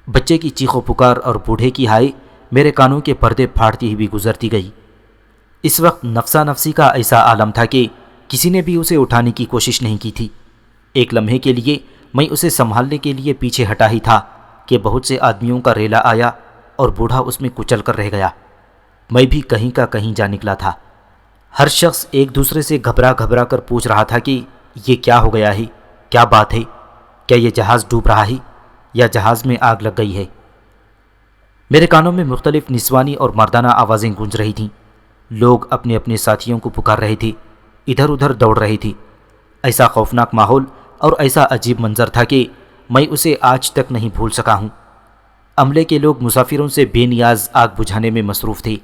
بچے کی چیخ و پکار اور بوڑھے کی ہائے میرے کانوں کے پردے پھاڑتی ہوئی گزرتی گئی۔ اس وقت نفسا نفسی کا ایسا عالم تھا کہ کسی نے بھی اسے اٹھانے کی کوشش نہیں کی تھی۔ ایک لمحے کے لیے میں اسے سنبھالنے کے لیے پیچھے ہٹا ہی تھا کہ بہت سے آدمیوں کا ریلا آیا اور بوڑھا اس میں کچل کر رہ گیا۔ میں بھی کہیں کا کہیں جا نکلا تھا۔ ہر شخص ایک دوسرے سے گھبرا گھبرا کر پوچھ رہا تھا کہ یہ کیا ہو گیا ہے، کیا بات ہے، کیا یہ جہاز ڈوب رہا ہے یا جہاز میں آگ لگ گئی ہے؟ میرے کانوں میں مختلف نسوانی اور مردانہ آوازیں گونج رہی تھیں۔ لوگ اپنے اپنے ساتھیوں کو پکار رہے تھے، ادھر ادھر دوڑ رہے تھے۔ ایسا خوفناک ماحول اور ایسا عجیب منظر تھا کہ میں اسے آج تک نہیں بھول سکا ہوں۔ عملے کے لوگ مسافروں سے بے نیاز آگ بجھانے میں مصروف تھے۔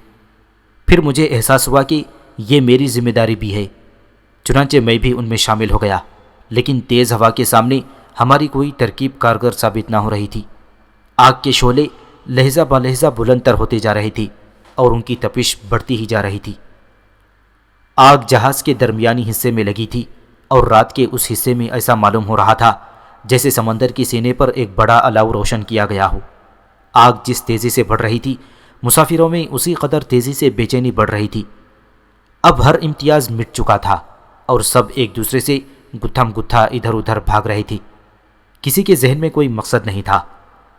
پھر مجھے احساس ہوا کہ یہ میری ذمہ داری بھی ہے، چنانچہ میں بھی ان میں شامل ہو گیا۔ لیکن تیز ہوا کے سامنے ہماری کوئی ترکیب کارگر ثابت نہ ہو رہی تھی۔ آگ کے شعلے لہجہ بہ لہجہ بلند تر ہوتے جا رہے تھے اور ان کی تپش بڑھتی ہی جا رہی تھی۔ آگ جہاز کے درمیانی حصے میں لگی تھی اور رات کے اس حصے میں ایسا معلوم ہو رہا تھا جیسے سمندر کی سینے پر ایک بڑا الاؤ روشن کیا گیا ہو۔ آگ جس تیزی سے بڑھ رہی تھی، مسافروں میں اسی قدر تیزی سے بے چینی بڑھ رہی تھی۔ اب ہر امتیاز مٹ چکا تھا اور سب ایک دوسرے سے گتھم گتھا ادھر ادھر بھاگ رہے تھے۔ کسی کے ذہن میں کوئی مقصد نہیں تھا۔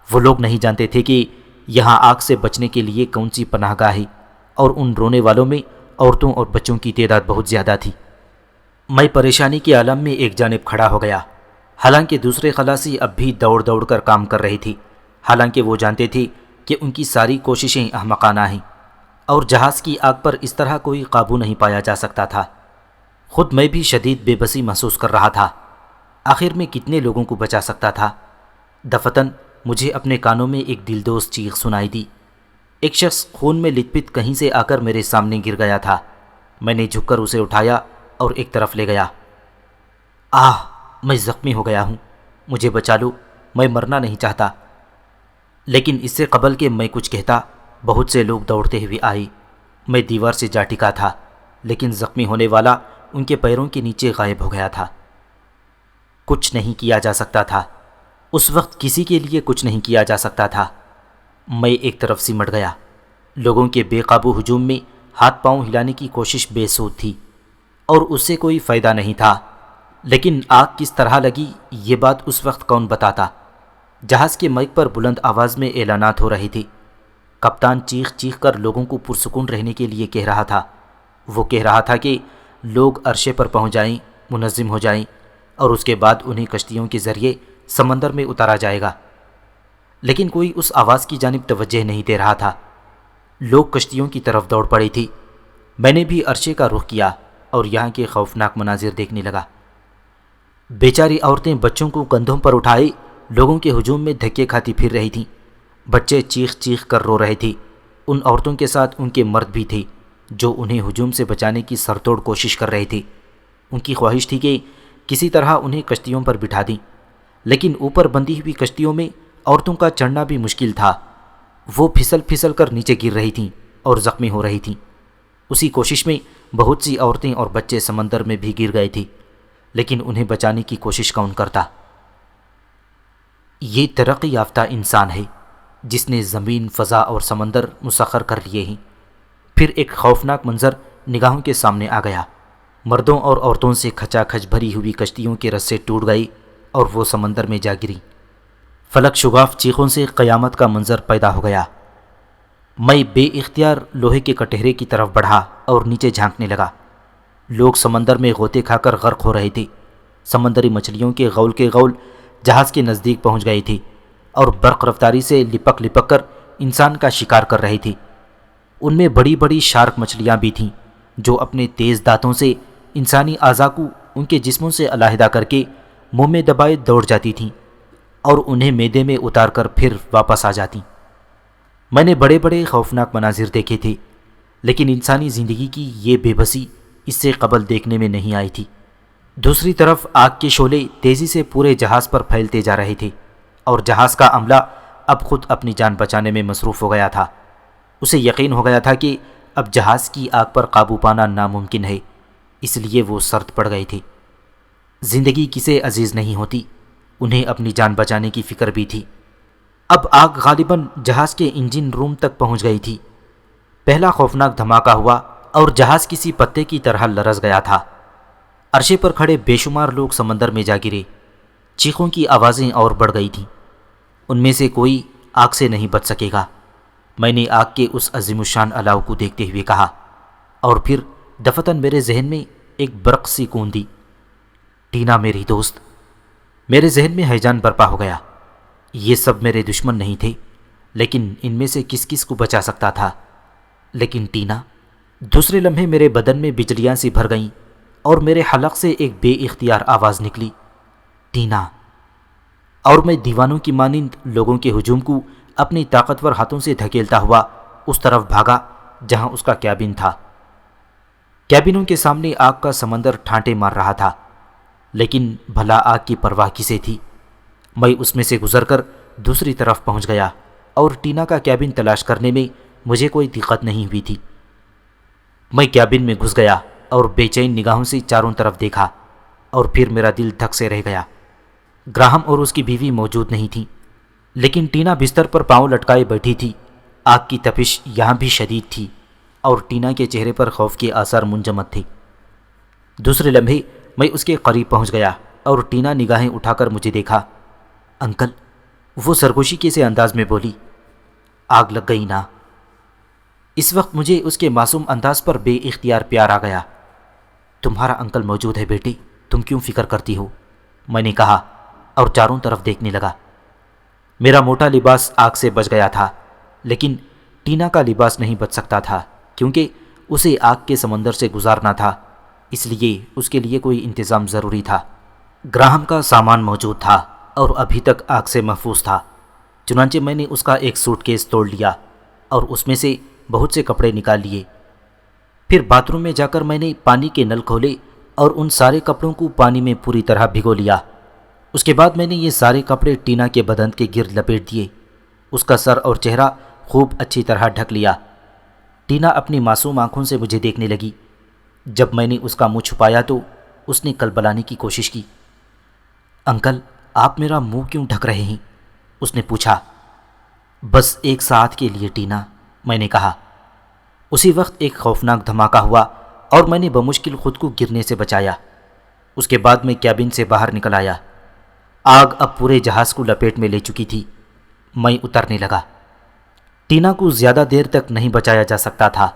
وہ لوگ نہیں جانتے تھے کہ یہاں آگ سے بچنے کے لیے کون سی پناہ گاہ ہے، اور ان رونے والوں میں عورتوں اور بچوں کی تعداد بہت زیادہ تھی۔ میں پریشانی کے عالم میں ایک جانب کھڑا ہو گیا، حالانکہ دوسرے خلاصی اب بھی دوڑ دوڑ کر کام کر رہے تھے، حالانکہ وہ جانتے تھے کہ ان کی ساری کوششیں احمقانہ ہیں اور جہاز کی آگ پر اس طرح کوئی قابو نہیں پایا جا سکتا تھا۔ خود میں بھی شدید بے بسی محسوس کر رہا تھا۔ آخر میں کتنے لوگوں کو بچا سکتا تھا؟ دفتن مجھے اپنے کانوں میں ایک دلدوز چیخ سنائی دی۔ ایک شخص خون میں لت پت کہیں سے آ کر میرے سامنے گر گیا تھا۔ میں نے جھک کر اسے اٹھایا اور ایک طرف لے گیا۔ میں زخمی ہو گیا ہوں، مجھے بچا لو، میں مرنا نہیں چاہتا۔ لیکن اس سے قبل کہ میں کچھ کہتا، بہت سے لوگ دوڑتے ہوئے آئے۔ میں دیوار سے جا ٹکا تھا، لیکن زخمی ہونے والا ان کے پیروں کے نیچے غائب ہو گیا تھا۔ کچھ نہیں کیا جا سکتا تھا، اس وقت کسی کے لیے کچھ نہیں کیا جا سکتا تھا۔ میں ایک طرف سمٹ گیا۔ لوگوں کے بے قابو ہجوم میں ہاتھ پاؤں ہلانے کی کوشش بے سود تھی اور اس سے کوئی فائدہ نہیں تھا۔ لیکن آگ کس طرح لگی یہ بات اس وقت کون بتاتا؟ جہاز کے مائک پر بلند آواز میں اعلانات ہو رہے تھے۔ کپتان چیخ چیخ کر لوگوں کو پرسکون رہنے کے لیے کہہ رہا تھا۔ وہ کہہ رہا تھا کہ لوگ عرشے پر پہنچ جائیں، منظم ہو جائیں، اور اس کے بعد انہیں کشتیوں کے ذریعے سمندر میں اتارا جائے گا۔ لیکن کوئی اس آواز کی جانب توجہ نہیں دے رہا تھا۔ لوگ کشتیوں کی طرف دوڑ پڑی تھی۔ میں نے بھی عرشے کا رخ کیا اور یہاں کے خوفناک مناظر دیکھنے لگا۔ بیچاری عورتیں بچوں کو کندھوں پر اٹھائے لوگوں کے ہجوم میں دھکے کھاتی پھر رہی تھیں۔ بچے چیخ چیخ کر رو رہے تھے۔ ان عورتوں کے ساتھ ان کے مرد بھی تھے جو انہیں ہجوم سے بچانے کی سرتوڑ کوشش کر رہے تھے۔ ان کی خواہش تھی کہ کسی طرح انہیں کشتیوں پر بٹھا دیں، لیکن اوپر بندھی ہوئی کشتیوں میں عورتوں کا چڑھنا بھی مشکل تھا۔ وہ پھسل پھسل کر نیچے گر رہی تھیں اور زخمی ہو رہی تھیں۔ اسی کوشش میں بہت سی عورتیں اور بچے سمندر میں بھی گر گئے تھے، لیکن انہیں بچانے کی کوشش کون کرتا؟ یہ ترقی یافتہ انسان ہے جس نے زمین، فضا اور سمندر مسخر کر لیے ہیں۔ پھر ایک خوفناک منظر نگاہوں کے سامنے آ گیا۔ مردوں اور عورتوں سے کھچا کھچ بھری ہوئی کشتیوں کے رسے ٹوٹ گئے اور وہ سمندر میں جا گری۔ فلک شگاف چیخوں سے قیامت کا منظر پیدا ہو گیا۔ میں بے اختیار لوہے کے کٹہرے کی طرف بڑھا اور نیچے جھانکنے لگا۔ لوگ سمندر میں غوطے کھا کر غرق ہو رہے تھے۔ سمندری مچھلیوں کے غول جہاز کے نزدیک پہنچ گئی تھی اور برق رفتاری سے لپک لپک کر انسان کا شکار کر رہی تھی۔ ان میں بڑی بڑی شارک مچھلیاں بھی تھیں جو اپنے تیز دانتوں سے انسانی اعضاء کو ان کے جسموں سے علیحدہ کر کے منہ میں دبائے دوڑ جاتی تھیں اور انہیں معدے میں اتار کر پھر واپس آ جاتی۔ میں نے بڑے بڑے خوفناک مناظر دیکھے تھے، لیکن انسانی زندگی کی یہ بے بسی اس سے قبل دیکھنے میں نہیں آئی تھی۔ دوسری طرف آگ کے شعلے تیزی سے پورے جہاز پر پھیلتے جا رہے تھے اور جہاز کا عملہ اب خود اپنی جان بچانے میں مصروف ہو گیا تھا۔ اسے یقین ہو گیا تھا کہ اب جہاز کی آگ پر قابو پانا ناممکن ہے، اس لیے وہ سرد پڑ گئے تھے۔ زندگی کسے عزیز نہیں ہوتی، انہیں اپنی جان بچانے کی فکر بھی تھی۔ اب آگ غالباً جہاز کے انجن روم تک پہنچ گئی تھی۔ پہلا خوفناک دھماکہ ہوا اور جہاز کسی پتے کی طرح لرز گیا تھا۔ عرشے پر کھڑے بے شمار لوگ سمندر میں جا گرے۔ چیخوں کی آوازیں اور بڑھ گئی تھیں۔ ان میں سے کوئی آگ سے نہیں بچ سکے گا، میں نے آگ کے اس عظیم الشان الاؤ کو دیکھتے ہوئے کہا، اور پھر دفتن میرے ذہن میں ایک برق سی کوندی۔ ٹینا میری دوست۔ میرے ذہن میں ہیجان برپا ہو گیا۔ یہ سب میرے دشمن نہیں تھے، لیکن ان میں سے کس کس کو بچا سکتا تھا؟ لیکن ٹینا۔ دوسرے لمحے میرے بدن میں بجلیاں سی بھر گئیں اور میرے حلق سے ایک بے اختیار آواز نکلی، ٹینا۔ اور میں دیوانوں کی مانند لوگوں کے ہجوم کو اپنی طاقتور ہاتھوں سے دھکیلتا ہوا اس طرف بھاگا جہاں اس کا کیبن تھا۔ کیبنوں کے سامنے آگ کا سمندر ٹھانٹے مار رہا تھا، لیکن بھلا آگ کی پرواہ کسے تھی؟ میں اس میں سے گزر کر دوسری طرف پہنچ گیا اور ٹینا کا کیبن تلاش کرنے میں مجھے کوئی دقت نہیں ہوئی تھی۔ میں کیبن میں گھس گیا اور بے چین نگاہوں سے چاروں طرف دیکھا، اور پھر میرا دل دھک سے رہ گیا۔ گراہم اور اس کی بیوی موجود نہیں تھیں، لیکن ٹینا بستر پر پاؤں لٹکائے بیٹھی تھی۔ آگ کی تپش یہاں بھی شدید تھی اور ٹینا کے چہرے پر خوف کے آثار منجمد تھے۔ دوسرے لمحے میں اس کے قریب پہنچ گیا اور ٹینا نگاہیں اٹھا کر مجھے دیکھا۔ انکل، وہ سرگوشی کے سے انداز میں بولی، آگ لگ گئی نا؟ اس وقت مجھے اس کے معصوم انداز پر بے اختیار پیار آ گیا۔ تمہارا انکل موجود ہے بیٹی، تم کیوں فکر کرتی ہو؟ میں نے کہا اور چاروں طرف دیکھنے لگا۔ میرا موٹا لباس آگ سے بچ گیا تھا، لیکن ٹینا کا لباس نہیں بچ سکتا تھا کیونکہ اسے آگ کے سمندر سے گزارنا تھا، اس لیے اس کے لیے کوئی انتظام ضروری تھا۔ گراہم کا سامان موجود تھا اور ابھی تک آگ سے محفوظ تھا، چنانچہ میں نے اس کا ایک سوٹ کیس توڑ لیا اور اس میں سے بہت سے کپڑے نکال لیے۔ پھر باتھ روم میں جا کر میں نے پانی کے نل کھولے اور ان سارے کپڑوں کو پانی میں پوری طرح بھگو لیا۔ اس کے بعد میں نے یہ سارے کپڑے ٹینا کے بدن کے گرد لپیٹ دیے، اس کا سر اور چہرہ خوب اچھی طرح ڈھک لیا۔ ٹینا اپنی معصوم آنکھوں سے مجھے دیکھنے لگی۔ جب میں نے اس کا منہ چھپایا تو اس نے کلبلانے کی کوشش کی۔ انکل، آپ میرا منہ کیوں ڈھک رہے ہیں؟ اس نے پوچھا۔ بس ایک ساعت کے لیے ٹینا، میں نے کہا۔ اسی وقت ایک خوفناک دھماکہ ہوا اور میں نے بمشکل خود کو گرنے سے بچایا۔ اس کے بعد میں کیبن سے باہر نکل آیا۔ آگ اب پورے جہاز کو لپیٹ میں لے چکی تھی۔ میں اترنے لگا۔ ٹینا کو زیادہ دیر تک نہیں بچایا جا سکتا تھا۔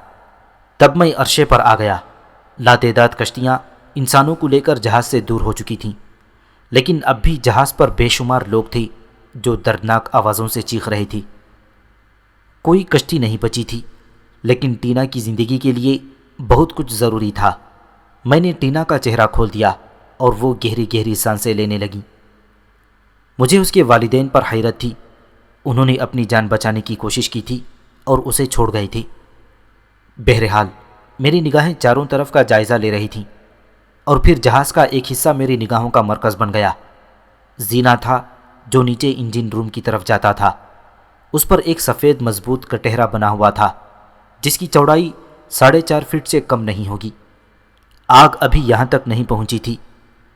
تب میں عرشے پر آ گیا۔ لاتعداد کشتیاں انسانوں کو لے کر جہاز سے دور ہو چکی تھیں، لیکن اب بھی جہاز پر بے شمار لوگ تھے جو دردناک آوازوں سے چیخ رہے تھے۔ کوئی کشتی نہیں بچی تھی، لیکن ٹینا کی زندگی کے لیے بہت کچھ ضروری تھا۔ میں نے ٹینا کا چہرہ کھول دیا اور وہ گہری گہری سانسیں لینے لگی۔ مجھے اس کے والدین پر حیرت تھی۔ انہوں نے اپنی جان بچانے کی کوشش کی تھی اور اسے چھوڑ گئے تھے۔ بہرحال میری نگاہیں چاروں طرف کا جائزہ لے رہی تھیں، اور پھر جہاز کا ایک حصہ میری نگاہوں کا مرکز بن گیا۔ زینا تھا جو نیچے انجن روم کی طرف جاتا تھا۔ اس پر ایک سفید مضبوط کٹہرا بنا ہوا تھا جس کی چوڑائی 4.5 فٹ سے کم نہیں ہوگی۔ آگ ابھی یہاں تک نہیں پہنچی تھی،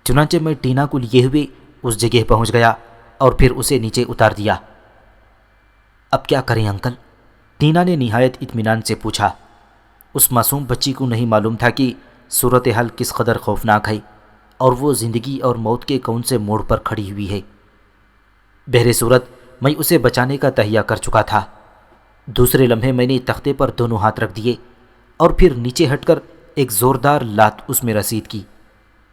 چنانچہ میں ٹینا کو لیے ہوئے اس جگہ پہنچ گیا اور پھر اسے نیچے اتار دیا۔ اب کیا کریں انکل؟ ٹینا نے نہایت اطمینان سے پوچھا۔ اس معصوم بچی کو نہیں معلوم تھا کہ صورتحال کس قدر خوفناک ہے اور وہ زندگی اور موت کے کون سے موڑ پر کھڑی ہوئی ہے۔ بہر صورت میں اسے بچانے کا تہیہ کر چکا تھا۔ دوسرے لمحے میں نے تختے پر دونوں ہاتھ رکھ دیے اور پھر نیچے ہٹ کر ایک زوردار لات اس میں رسید کی۔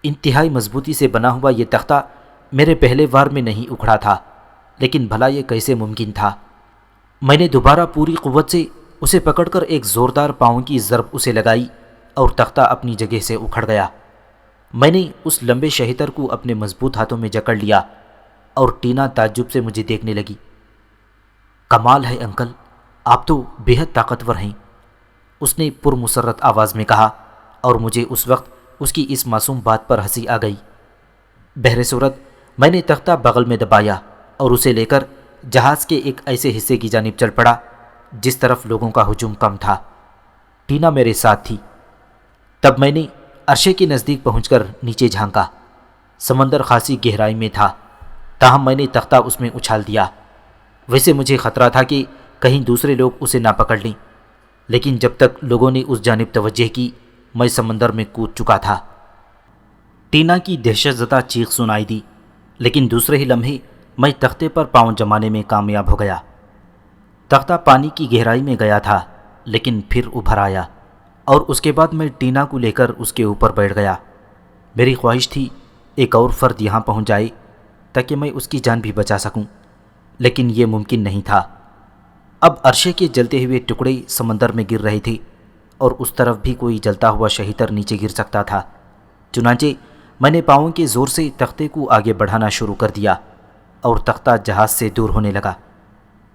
انتہائی مضبوطی سے بنا ہوا یہ تختہ میرے پہلے وار میں نہیں اکھڑا تھا، لیکن بھلا یہ کیسے ممکن تھا؟ میں نے دوبارہ پوری قوت سے اسے پکڑ کر ایک زوردار پاؤں کی ضرب اسے لگائی اور تختہ اپنی جگہ سے اکھڑ گیا۔ میں نے اس لمبے شہتر کو اپنے مضبوط ہاتھوں میں جکڑ لیا اور ٹینا تعجب سے مجھے دیکھنے لگی۔ کمال ہے انکل، آپ تو بے حد طاقتور ہیں، اس نے پرمسرت آواز میں کہا، اور مجھے اس وقت اس کی اس معصوم بات پر ہنسی آ گئی۔ بہر صورت میں نے تختہ بغل میں دبایا اور اسے لے کر جہاز کے ایک ایسے حصے کی جانب چل پڑا جس طرف لوگوں کا ہجوم کم تھا۔ ٹینا میرے ساتھ تھی۔ تب میں نے عرشے کے نزدیک پہنچ کر نیچے جھانکا۔ سمندر خاصی گہرائی میں تھا، تاہم میں نے تختہ اس میں اچھال دیا۔ ویسے مجھے خطرہ تھا کہ کہیں دوسرے لوگ اسے نہ پکڑ لیں، لیکن جب تک لوگوں نے اس جانب توجہ کی میں سمندر میں کود چکا تھا۔ ٹینا کی دہشت زدہ چیخ سنائی دی، لیکن دوسرے ہی لمحے میں تختے پر پاؤں جمانے میں کامیاب ہو گیا۔ تختہ پانی کی گہرائی میں گیا تھا، لیکن پھر ابھر آیا، اور اس کے بعد میں ٹینا کو لے کر اس کے اوپر بیٹھ گیا۔ میری خواہش تھی ایک اور فرد یہاں پہنچ جائے تاکہ میں اس کی جان بھی بچا سکوں، لیکن یہ ممکن نہیں تھا۔ اب عرشے کے جلتے ہوئے ٹکڑے سمندر میں گر رہے تھے اور اس طرف بھی کوئی جلتا ہوا شہیتر نیچے گر سکتا تھا۔ چنانچہ میں نے پاؤں کے زور سے تختے کو آگے بڑھانا شروع کر دیا اور تختہ جہاز سے دور ہونے لگا۔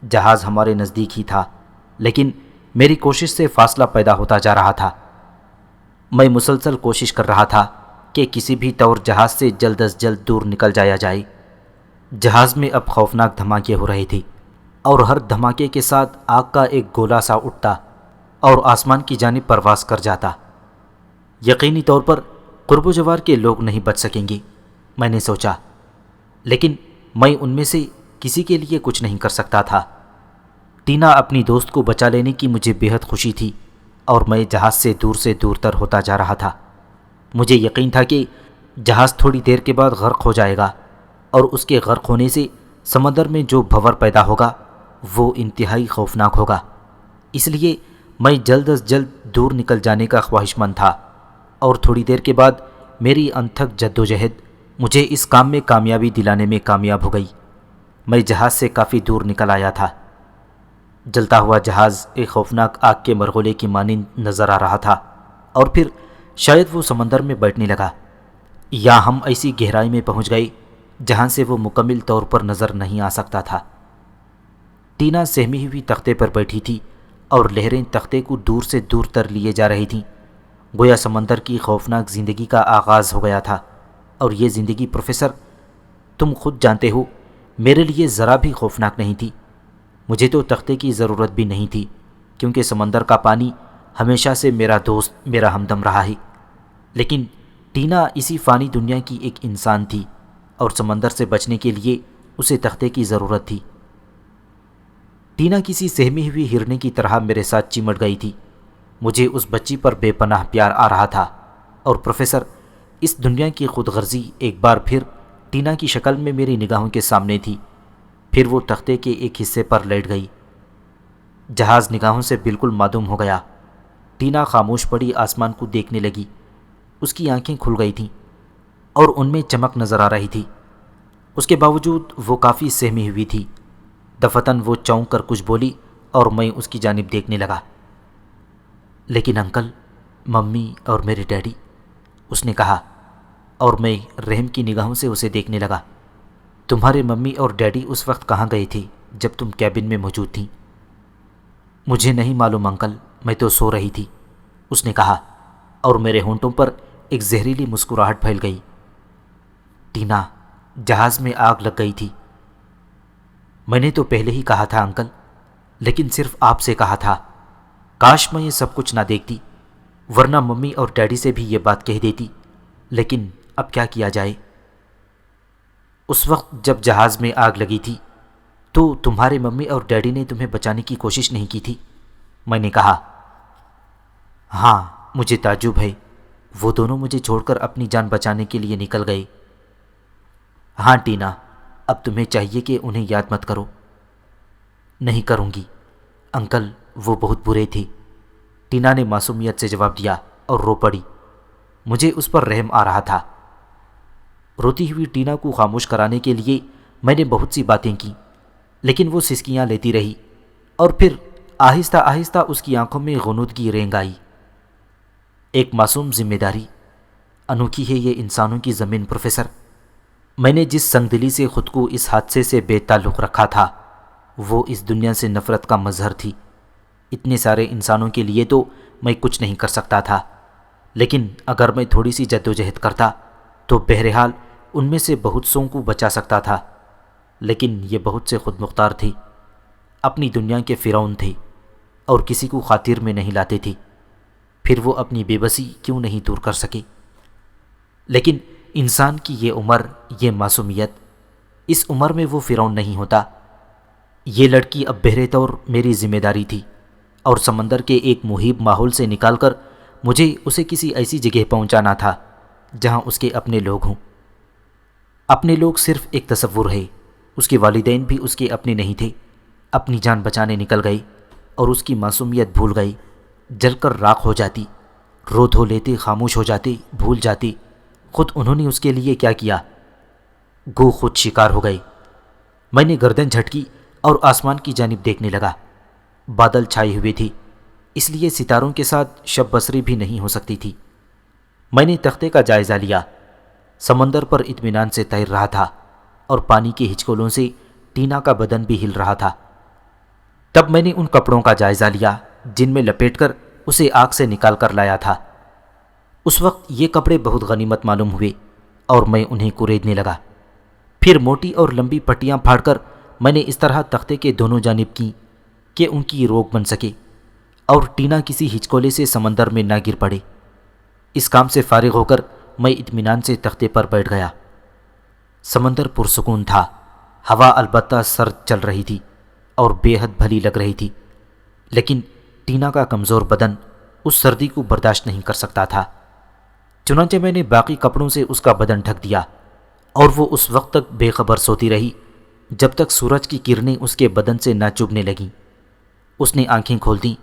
جہاز ہمارے نزدیک ہی تھا، لیکن میری کوشش سے فاصلہ پیدا ہوتا جا رہا تھا۔ میں مسلسل کوشش کر رہا تھا کہ کسی بھی طور جہاز سے جلد از جلد دور نکل جایا جائے۔ جہاز میں اب خوفناک دھماکے ہو رہے تھے، اور ہر دھماکے کے ساتھ آگ کا ایک گولا سا اٹھتا اور آسمان کی جانب پرواز کر جاتا۔ یقینی طور پر قرب و جوار کے لوگ نہیں بچ سکیں گے، میں نے سوچا، لیکن میں ان میں سے کسی کے لیے کچھ نہیں کر سکتا تھا۔ ٹینا اپنی دوست کو بچا لینے کی مجھے بے حد خوشی تھی، اور میں جہاز سے دور تر ہوتا جا رہا تھا۔ مجھے یقین تھا کہ جہاز تھوڑی دیر کے بعد غرق ہو جائے گا، اور اس کے غرق ہونے سے سمندر میں جو بھنور پیدا ہوگا وہ انتہائی خوفناک ہوگا۔ اس لیے میں جلد از جلد دور نکل جانے کا خواہش مند تھا، اور تھوڑی دیر کے بعد میری انتھک جدوجہد مجھے اس کام میں کامیابی دلانے میں کامیاب ہو گئی۔ میں جہاز سے کافی دور نکل آیا تھا۔ جلتا ہوا جہاز ایک خوفناک آگ کے مرغولے کی مانند نظر آ رہا تھا، اور پھر شاید وہ سمندر میں بیٹھنے لگا، یا ہم ایسی گہرائی میں پہنچ گئے جہاں سے وہ مکمل طور پر نظر نہیں آ سکتا تھا۔ ٹینا سہمی ہوئی تختے پر بیٹھی تھی، اور لہریں تختے کو دور سے دور تر لیے جا رہی تھیں۔ گویا سمندر کی خوفناک زندگی کا آغاز ہو گیا تھا، اور یہ زندگی پروفیسر تم خود جانتے ہو میرے لیے ذرا بھی خوفناک نہیں تھی۔ مجھے تو تختے کی ضرورت بھی نہیں تھی، کیونکہ سمندر کا پانی ہمیشہ سے میرا دوست، میرا ہمدم رہا ہے۔ لیکن ٹینا اسی فانی دنیا کی ایک انسان تھی، اور سمندر سے بچنے کے لیے اسے تختے کی ضرورت تھی۔ ٹینا کسی سہمی ہوئی ہرنے کی طرح میرے ساتھ چمٹ گئی تھی۔ مجھے اس بچی پر بے پناہ پیار آ رہا تھا، اور پروفیسر، اس دنیا کی خود غرضی ایک بار پھر ٹینا کی شکل میں میری نگاہوں کے سامنے تھی۔ پھر وہ تختے کے ایک حصے پر لیٹ گئی۔ جہاز نگاہوں سے بالکل معدوم ہو گیا۔ ٹینا خاموش پڑی آسمان کو دیکھنے لگی۔ اس کی آنکھیں کھل گئی تھیں اور ان میں چمک نظر آ رہی تھی۔ اس کے باوجود وہ کافی سہمی ہوئی تھی۔ دفتن وہ چونک کر کچھ بولی اور میں اس کی جانب دیکھنے لگا۔ لیکن انکل، ممی اور میرے ڈیڈی، اس نے کہا، اور میں رحم کی نگاہوں سے اسے دیکھنے لگا۔ تمہارے ممی اور ڈیڈی اس وقت کہاں گئے تھے جب تم کیبن میں موجود تھیں؟ مجھے نہیں معلوم انکل، میں تو سو رہی تھی، اس نے کہا، اور میرے ہونٹوں پر ایک زہریلی مسکراہٹ پھیل گئی۔ ٹینا، جہاز میں آگ لگ گئی تھی۔ میں نے تو پہلے ہی کہا تھا انکل، لیکن صرف آپ سے کہا تھا۔ کاش میں یہ سب کچھ نہ دیکھتی، ورنہ ممی اور ڈیڈی سے بھی یہ بات کہہ دیتی، لیکن اب کیا کیا جائے؟ اس وقت جب جہاز میں آگ لگی تھی تو تمہارے ممی اور ڈیڈی نے تمہیں بچانے کی کوشش نہیں کی تھی؟ میں نے کہا۔ ہاں، مجھے تعجب ہے، وہ دونوں مجھے چھوڑ کر اپنی جان بچانے کے لیے نکل گئے۔ ہاں ٹینا، اب تمہیں چاہیے کہ انہیں یاد مت کرو۔ نہیں کروں گی انکل، وہ بہت برے تھے، ٹینا نے معصومیت سے جواب دیا اور رو پڑی۔ مجھے اس پر رحم آ رہا تھا۔ روتی ہوئی ٹینا کو خاموش کرانے کے لیے میں نے بہت سی باتیں کی، لیکن وہ سسکیاں لیتی رہی، اور پھر آہستہ آہستہ اس کی آنکھوں میں غنودگی رینگ آئی۔ ایک معصوم ذمہ داری، انوکھی ہے یہ انسانوں کی زمین پروفیسر۔ میں نے جس سنگ دلی سے خود کو اس حادثے سے بے تعلق رکھا تھا، وہ اس دنیا سے نفرت کا مظہر تھی۔ اتنے سارے انسانوں کے لیے تو میں کچھ نہیں کر سکتا تھا، لیکن اگر میں تھوڑی سی جدوجہد کرتا تو بہرحال ان میں سے بہت سوں کو بچا سکتا تھا۔ لیکن یہ بہت سے خود مختار تھے، اپنی دنیا کے فرعون تھے، اور کسی کو خاطر میں نہیں لاتے تھے۔ پھر وہ اپنی بے بسی کیوں نہیں دور کر سکے؟ لیکن انسان کی یہ عمر، یہ معصومیت، اس عمر میں وہ فرعون نہیں ہوتا۔ یہ لڑکی اب بہرے طور میری ذمہ داری تھی، اور سمندر کے ایک محیب ماحول سے نکال کر مجھے اسے کسی ایسی جگہ پہنچانا تھا جہاں اس کے اپنے لوگ ہوں۔ اپنے لوگ صرف ایک تصور ہے۔ اس کے والدین بھی اس کے اپنے نہیں تھے، اپنی جان بچانے نکل گئے، اور اس کی معصومیت بھول گئی، جل کر راکھ ہو جاتی، رو دھو لیتے، خاموش ہو جاتے، بھول جاتی خود انہوں نے اس کے لیے کیا کیا۔ گو خود شکار ہو گئے۔ میں نے گردن جھٹکی اور آسمان کی جانب دیکھنے لگا۔ بادل چھائے ہوئے تھے، اس لیے ستاروں کے ساتھ شب بصری بھی نہیں ہو سکتی تھی۔ میں نے تختے کا جائزہ لیا۔ سمندر پر اطمینان سے تیر رہا تھا، اور پانی کے ہچکولوں سے ٹینا کا بدن بھی ہل رہا تھا۔ تب میں نے ان کپڑوں کا جائزہ لیا جن میں لپیٹ کر اسے آگ سے نکال کر لایا تھا۔ اس وقت یہ کپڑے بہت غنیمت معلوم ہوئے، اور میں انہیں کوریدنے لگا۔ پھر موٹی اور لمبی پٹیاں پھاڑ کر میں نے اس طرح تختے کے دونوں جانب کی کہ ان کی روک بن سکے، اور ٹینا کسی ہچکولے سے سمندر میں نہ گر پڑے۔ اس کام سے فارغ ہو کر میں اطمینان سے تختے پر بیٹھ گیا۔ سمندر پرسکون تھا، ہوا البتہ سرد چل رہی تھی اور بے حد بھلی لگ رہی تھی، لیکن ٹینا کا کمزور بدن اس سردی کو برداشت نہیں کر سکتا تھا۔ چنانچہ میں نے باقی کپڑوں سے اس کا بدن ڈھک دیا، اور وہ اس وقت تک بے خبر سوتی رہی جب تک سورج کی کرنیں اس کے بدن سے نہ چبھنے لگیں۔ اس نے آنکھیں کھول دیں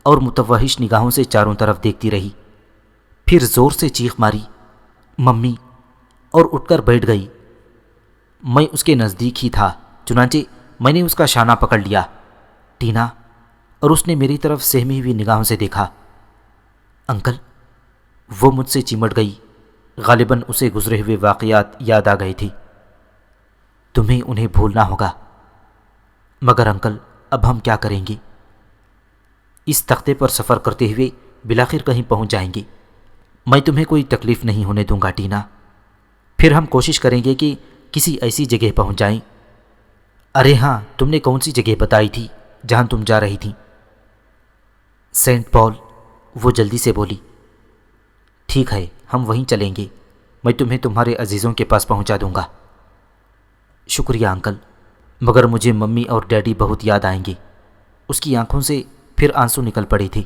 اور متوحش نگاہوں سے چاروں طرف دیکھتی رہی، پھر زور سے چیخ ماری، ممی، اور اٹھ کر بیٹھ گئی۔ میں اس کے نزدیک ہی تھا، چنانچہ میں نے اس کا شانہ پکڑ لیا۔ ٹینا، اور اس نے میری طرف سہمی ہوئی نگاہوں سے دیکھا۔ انکل، وہ مجھ سے چمٹ گئی۔ غالباً اسے گزرے ہوئے واقعات یاد آ گئے تھے۔ تمہیں انہیں بھولنا ہوگا۔ مگر انکل، اب ہم کیا کریں گے؟ اس تختے پر سفر کرتے ہوئے بالآخر کہیں پہنچ جائیں گے۔ میں تمہیں کوئی تکلیف نہیں ہونے دوں گا ٹینا۔ پھر ہم کوشش کریں گے کہ کسی ایسی جگہ پہنچ جائیں۔ ارے ہاں، تم نے کون سی جگہ بتائی تھی جہاں تم جا رہی تھیں؟ سینٹ پال، وہ جلدی سے بولی۔ ٹھیک ہے، ہم وہیں چلیں گے، میں تمہیں تمہارے عزیزوں کے پاس پہنچا دوں گا۔ شکریہ انکل، مگر مجھے ممی اور ڈیڈی بہت یاد آئیں گے۔ اس کی آنکھوں سے پھر آنسو نکل پڑے تھے۔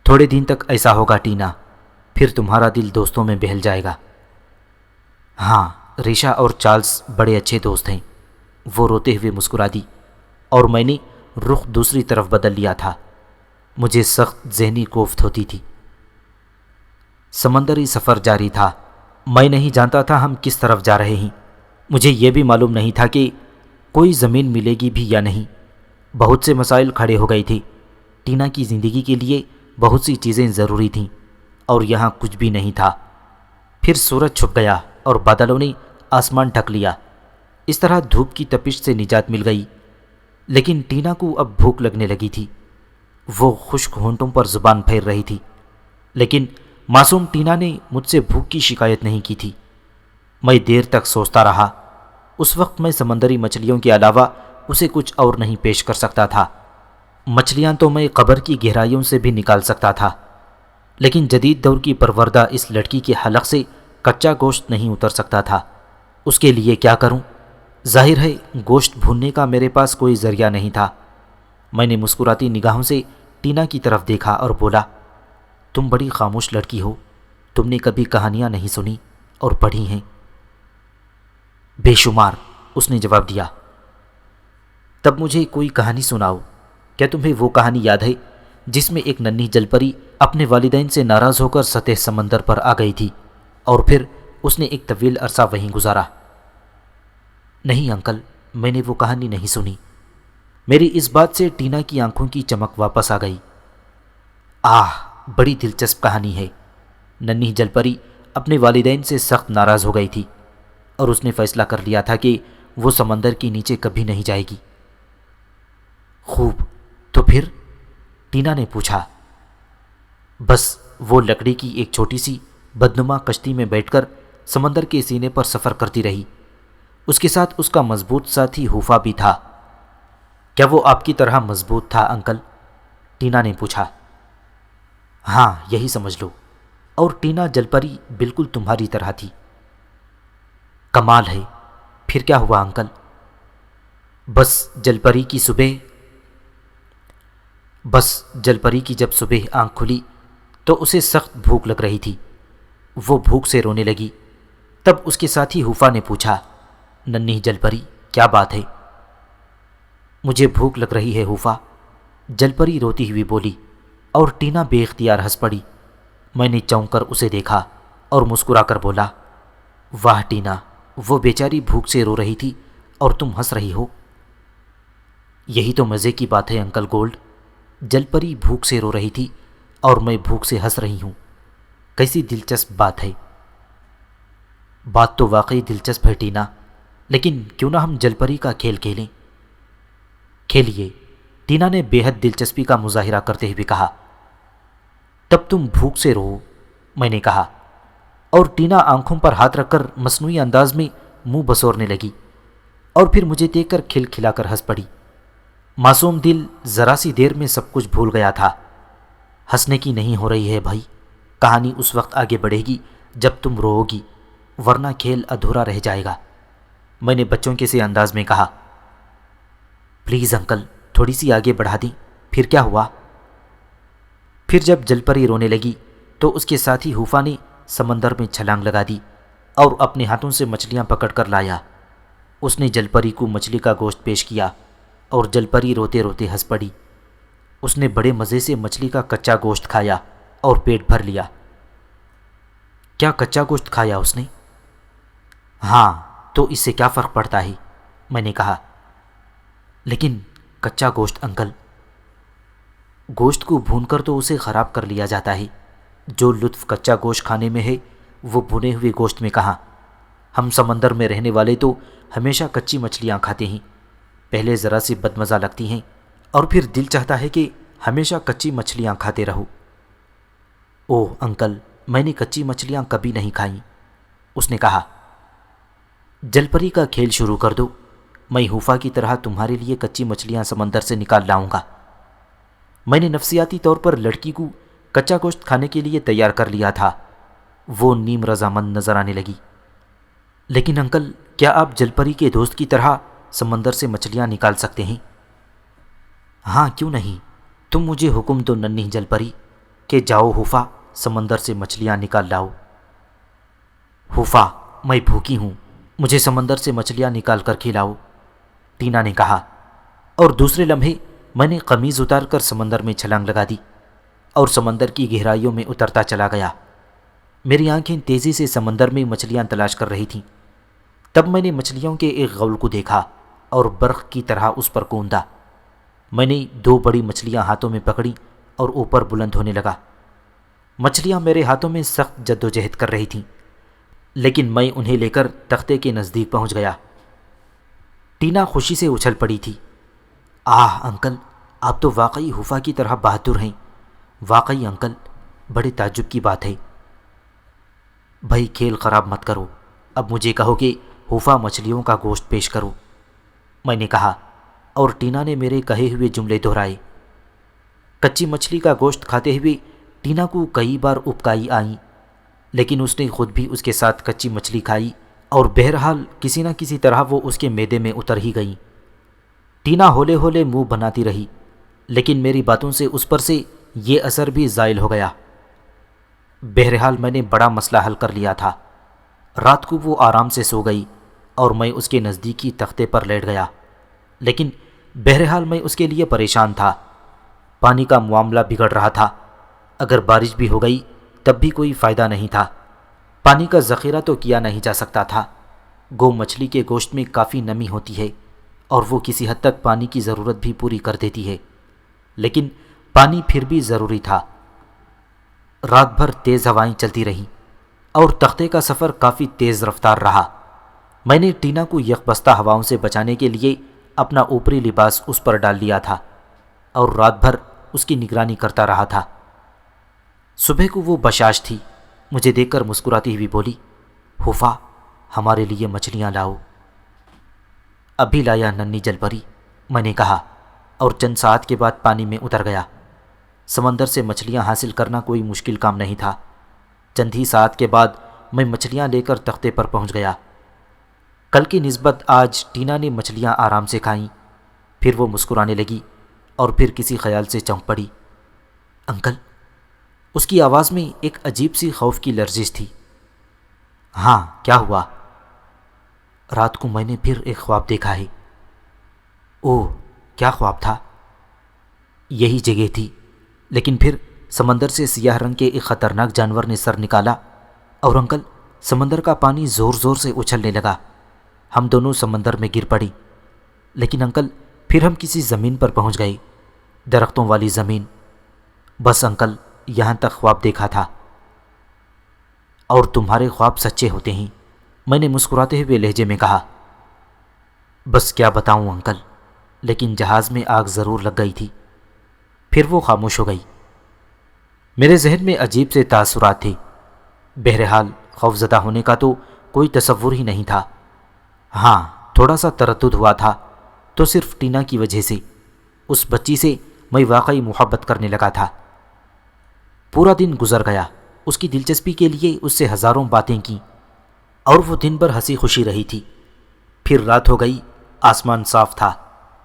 تھوڑے دن تک ایسا ہوگا ٹینا، پھر تمہارا دل دوستوں میں بہل جائے گا۔ ہاں، ریشا اور چارلز بڑے اچھے دوست ہیں، وہ روتے ہوئے مسکرا دی، اور میں نے رخ دوسری طرف بدل لیا تھا۔ مجھے سخت ذہنی کوفت ہوتی تھی۔ سمندری سفر جاری تھا۔ میں نہیں جانتا تھا ہم کس طرف جا رہے ہیں۔ مجھے یہ بھی معلوم نہیں تھا کہ کوئی زمین ملے گی بھی یا نہیں۔ بہت سے مسائل کھڑے ہو گئے تھے۔ ٹینا کی زندگی کے لیے بہت سی چیزیں ضروری تھیں، اور یہاں کچھ بھی نہیں تھا۔ پھر سورج چھپ گیا اور بادلوں نے آسمان ڈھک لیا۔ اس طرح دھوپ کی تپش سے نجات مل گئی۔ لیکن ٹینا کو اب بھوک لگنے لگی تھی۔ وہ خشک ہونٹوں پر زبان پھیر رہی تھی، لیکن معصوم ٹینا نے مجھ سے بھوک کی شکایت نہیں کی تھی۔ میں دیر تک سوچتا رہا۔ اس وقت میں سمندری مچھلیوں کے علاوہ اسے کچھ اور نہیں پیش کر سکتا تھا۔ مچھلیاں تو میں قبر کی گہرائیوں سے بھی نکال سکتا تھا، لیکن جدید دور کی پروردہ اس لڑکی کے حلق سے کچا گوشت نہیں اتر سکتا تھا۔ اس کے لیے کیا کروں؟ ظاہر ہے گوشت بھوننے کا میرے پاس کوئی ذریعہ نہیں تھا۔ میں نے مسکراتی نگاہوں سے ٹینا کی طرف دیکھا اور بولا، تم بڑی خاموش لڑکی ہو، تم نے کبھی کہانیاں نہیں سنی اور پڑھی ہیں؟ بے شمار، اس نے جواب دیا۔ تب مجھے کوئی کہانی سناؤ۔ کیا تمہیں وہ کہانی یاد ہے جس میں ایک ننھی جل پری اپنے والدین سے ناراض ہو کر سطح سمندر پر آ گئی تھی اور پھر اس نے ایک طویل عرصہ وہیں گزارا؟ نہیں انکل، میں نے وہ کہانی نہیں سنی۔ میری اس بات سے ٹینا کی آنکھوں کی چمک واپس آ گئی۔ آہ، بڑی دلچسپ کہانی ہے۔ ننھی جل پری اپنے والدین سے سخت ناراض ہو گئی تھی، اور اس نے فیصلہ کر لیا تھا کہ وہ سمندر کے نیچے کبھی نہیں جائے گی۔ خوب، تو پھر؟ ٹینا نے پوچھا۔ بس وہ لکڑی کی ایک چھوٹی سی بدنما کشتی میں بیٹھ کر سمندر کے سینے پر سفر کرتی رہی۔ اس کے ساتھ اس کا مضبوط ساتھی ہوفا بھی تھا۔ کیا وہ آپ کی طرح مضبوط تھا انکل؟ ٹینا نے پوچھا۔ ہاں، یہی سمجھ لو۔ اور ٹینا جل پری بالکل تمہاری طرح تھی۔ کمال ہے۔ پھر کیا ہوا انکل؟ بس جل پری کی جب صبح آنکھ کھلی تو اسے سخت بھوک لگ رہی تھی۔ وہ بھوک سے رونے لگی۔ تب اس کے ساتھی ہوفا نے پوچھا، ننھی جل پری، کیا بات ہے؟ مجھے بھوک لگ رہی ہے ہوفا، جل پری روتی ہوئی بولی، اور ٹینا بے اختیار ہنس پڑی۔ میں نے چونک کر اسے دیکھا اور مسکرا کر بولا، واہ ٹینا، وہ بیچاری بھوک سے رو رہی تھی اور تم ہنس رہی ہو۔ یہی تو مزے کی بات ہے انکل گولڈ، جل پری بھوک سے رو رہی تھی اور میں بھوک سے ہنس رہی ہوں۔ کیسی دلچسپ بات ہے۔ بات تو واقعی دلچسپ ہے ٹینا، لیکن کیوں نہ ہم جل پری کا کھیل کھیلیں؟ کھیلیے، ٹینا نے بے حد دلچسپی کا مظاہرہ کرتے ہوئے کہا۔ تب تم بھوک سے رو، میں نے کہا، اور ٹینا آنکھوں پر ہاتھ رکھ کر مصنوعی انداز میں منہ بسورنے لگی، اور پھر مجھے دیکھ کر کھل کھلا کر ہنس پڑی۔ معصوم دل ذرا سی دیر میں سب کچھ بھول گیا تھا۔ ہنسنے کی نہیں ہو رہی ہے بھائی، کہانی اس وقت آگے بڑھے گی جب تم رو گی، ورنہ کھیل ادھورا رہ جائے گا، میں نے بچوں کے سے انداز میں کہا۔ پلیز انکل، تھوڑی سی آگے بڑھا دیں۔ پھر کیا ہوا؟ پھر جب جل پری رونے لگی تو اس کے ساتھی ہوفا نے سمندر میں چھلانگ لگا دی اور اپنے ہاتھوں سے مچھلیاں پکڑ کر لایا۔ اس نے جل پری کو مچھلی کا گوشت پیش کیا اور جل پری روتے روتے ہنس پڑی۔ اس نے بڑے مزے سے مچھلی کا کچا گوشت کھایا اور پیٹ بھر لیا۔ کیا کچا گوشت کھایا اس نے؟ ہاں، تو اس سے کیا فرق پڑتا ہے، میں نے کہا۔ لیکن کچا گوشت انکل، گوشت کو بھون کر تو اسے خراب کر لیا جاتا ہے۔ جو لطف کچا گوشت کھانے میں ہے وہ بھنے ہوئے گوشت میں کہاں۔ ہم سمندر میں رہنے والے تو ہمیشہ کچی مچھلیاں کھاتے ہیں، پہلے ذرا سی بدمزہ لگتی ہیں اور پھر دل چاہتا ہے کہ ہمیشہ کچی مچھلیاں کھاتے رہو۔ اوہ انکل، میں نے کچی مچھلیاں کبھی نہیں کھائیں، اس نے کہا۔ جل پری کا کھیل شروع کر دو، میں حفا کی طرح تمہارے لیے کچی مچھلیاں سمندر سے نکال لاؤں گا۔ میں نے نفسیاتی طور پر لڑکی کو کچا گوشت کھانے کے لیے تیار کر لیا تھا۔ وہ نیم رضامند نظر آنے لگی۔ لیکن انکل، کیا آپ جل پری کے دوست کی طرح سمندر سے مچھلیاں نکال سکتے ہیں؟ ہاں، کیوں نہیں؟ تم مجھے حکم دو ننھی جل پری کہ جاؤ حفا، سمندر سے مچھلیاں نکال لاؤ۔ حفا، میں بھوکی ہوں، مجھے سمندر سے مچھلیاں نکال کر کھلاؤ، ٹینا نے کہا، اور دوسرے لمحے میں نے قمیض اتار کر سمندر میں چھلانگ لگا دی اور سمندر کی گہرائیوں میں اترتا چلا گیا۔ میری آنکھیں تیزی سے سمندر میں مچھلیاں تلاش کر رہی تھیں۔ تب میں نے مچھلیوں کے ایک غول کو دیکھا اور برق کی طرح اس پر کوندا۔ میں نے 2 بڑی مچھلیاں ہاتھوں میں پکڑی اور اوپر بلند ہونے لگا۔ مچھلیاں میرے ہاتھوں میں سخت جدوجہد کر رہی تھیں، لیکن میں انہیں لے کر تختے کے نزدیک پہنچ گیا۔ ٹینا خوشی سے اچھل پڑی تھی۔ آہ انکل، آپ تو واقعی حفا کی طرح بہادر ہیں۔ واقعی انکل، بڑے تعجب کی بات ہے۔ بھائی، کھیل خراب مت کرو، اب مجھے کہو کہ حفا مچھلیوں کا گوشت پیش کرو، میں نے کہا، اور ٹینا نے میرے کہے ہوئے جملے دہرائے۔ کچی مچھلی کا گوشت کھاتے ہوئے ٹینا کو کئی بار ابکائی آئیں، لیکن اس نے خود بھی اس کے ساتھ کچی مچھلی کھائی اور بہرحال کسی نہ کسی طرح وہ اس کے معدے میں اتر ہی گئی۔ ٹینا ہولے ہولے منہ بناتی رہی، لیکن میری باتوں سے اس پر سے یہ اثر بھی زائل ہو گیا۔ بہرحال میں نے بڑا مسئلہ حل کر لیا تھا۔ رات کو وہ آرام سے سو گئی اور میں اس کے نزدیکی تختے پر لیٹ گیا، لیکن بہرحال میں اس کے لیے پریشان تھا۔ پانی کا معاملہ بگڑ رہا تھا، اگر بارش بھی ہو گئی تب بھی کوئی فائدہ نہیں تھا۔ پانی کا ذخیرہ تو کیا نہیں جا سکتا تھا، گو مچھلی کے گوشت میں کافی نمی ہوتی ہے اور وہ کسی حد تک پانی کی ضرورت بھی پوری کر دیتی ہے، لیکن پانی پھر بھی ضروری تھا۔ رات بھر تیز ہوائیں چلتی رہیں اور تختے کا سفر کافی تیز رفتار رہا۔ میں نے ٹینا کو یکبستہ ہواؤں سے بچانے کے لیے اپنا اوپری لباس اس پر ڈال لیا تھا اور رات بھر اس کی نگرانی کرتا رہا تھا۔ صبح کو وہ بشاش تھی، مجھے دیکھ کر مسکراتی ہوئی بولی، حفا، ہمارے لیے مچھلیاں لاؤ۔ ابھی لایا ننھی جل پری، میں نے کہا، اور چند ساعت کے بعد پانی میں اتر گیا۔ سمندر سے مچھلیاں حاصل کرنا کوئی مشکل کام نہیں تھا۔ چند ہی ساعت کے بعد میں مچھلیاں لے کر تختے پر پہنچ گیا۔ کل کی نسبت آج ٹینا نے مچھلیاں آرام سے کھائیں، پھر وہ مسکرانے لگی اور پھر کسی خیال سے چونک پڑی۔ انکل، اس کی آواز میں ایک عجیب سی خوف کی لرزش تھی۔ ہاں، کیا ہوا؟ رات کو میں نے پھر ایک خواب دیکھا ہے۔ اوہ، کیا خواب تھا؟ یہی جگہ تھی، لیکن پھر سمندر سے سیاہ رنگ کے ایک خطرناک جانور نے سر نکالا اور انکل، سمندر کا پانی زور زور سے اچھلنے لگا۔ ہم دونوں سمندر میں گر پڑی، لیکن انکل پھر ہم کسی زمین پر پہنچ گئے، درختوں والی زمین۔ بس انکل، یہاں تک خواب دیکھا تھا۔ اور تمہارے خواب سچے ہوتے ہیں، میں نے مسکراتے ہوئے لہجے میں کہا۔ بس کیا بتاؤں انکل، لیکن جہاز میں آگ ضرور لگ گئی تھی۔ پھر وہ خاموش ہو گئی۔ میرے ذہن میں عجیب سے تاثرات تھے۔ بہرحال خوفزدہ ہونے کا تو کوئی تصور ہی نہیں تھا۔ ہاں، تھوڑا سا تردد ہوا تھا، تو صرف ٹینا کی وجہ سے۔ اس بچی سے میں واقعی محبت کرنے لگا تھا۔ پورا دن گزر گیا، اس کی دلچسپی کے لیے اس سے ہزاروں باتیں کیں اور وہ دن بھر ہنسی خوشی رہی تھی۔ پھر رات ہو گئی، آسمان صاف تھا،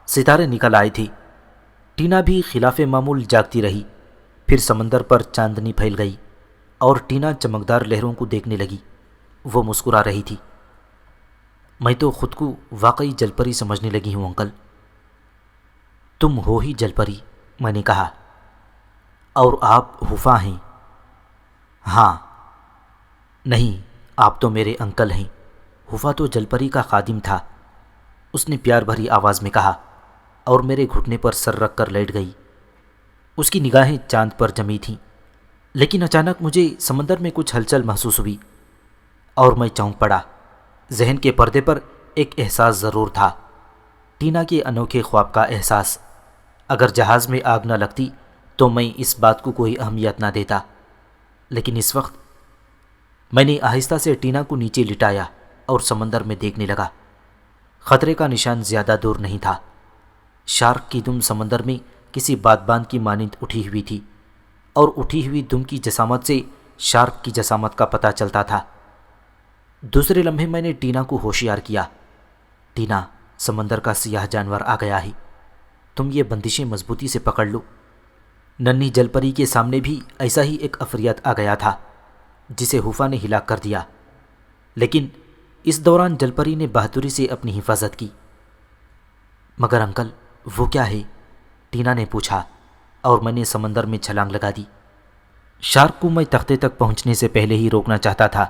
ستارے نکل آئے تھے۔ ٹینا بھی خلاف معمول جاگتی رہی۔ پھر سمندر پر چاندنی پھیل گئی اور ٹینا چمکدار لہروں کو دیکھنے لگی۔ وہ مسکرا رہی تھی۔ میں تو خود کو واقعی جل پری سمجھنے لگی ہوں انکل۔ تم ہو ہی جل پری، میں نے کہا، اور آپ حفا ہیں۔ ہاں، نہیں، آپ تو میرے انکل ہیں۔ حفا تو جل پری کا خادم تھا، اس نے پیار بھری آواز میں کہا اور میرے گھٹنے پر سر رکھ کر لیٹ گئی۔ اس کی نگاہیں چاند پر جمی تھیں، لیکن اچانک مجھے سمندر میں کچھ ہلچل محسوس ہوئی اور میں چونک پڑا۔ ذہن کے پردے پر ایک احساس ضرور تھا، ٹینا کے انوکھے خواب کا احساس۔ اگر جہاز میں آگ نہ لگتی تو میں اس بات کو کوئی اہمیت نہ دیتا، لیکن اس وقت میں نے آہستہ سے ٹینا کو نیچے لٹایا اور سمندر میں دیکھنے لگا۔ خطرے کا نشان زیادہ دور نہیں تھا۔ شارک کی دم سمندر میں کسی بادبان کی مانند اٹھی ہوئی تھی، اور اٹھی ہوئی دم کی جسامت سے شارک کی جسامت کا پتہ چلتا تھا۔ دوسرے لمحے میں نے ٹینا کو ہوشیار کیا۔ ٹینا، سمندر کا سیاہ جانور آ گیا ہے، تم یہ بندشیں مضبوطی سے پکڑ لو۔ ننھی جل پری کے سامنے بھی ایسا ہی ایک عفریت آ گیا تھا جسے ہوفا نے ہلاک کر دیا، لیکن اس دوران جل پری نے بہادری سے اپنی حفاظت کی۔ مگر انکل، وہ کیا ہے؟ ٹینا نے پوچھا، اور میں نے سمندر میں چھلانگ لگا دی۔ شارک کو میں تختے تک پہنچنے سے پہلے ہی روکنا چاہتا تھا۔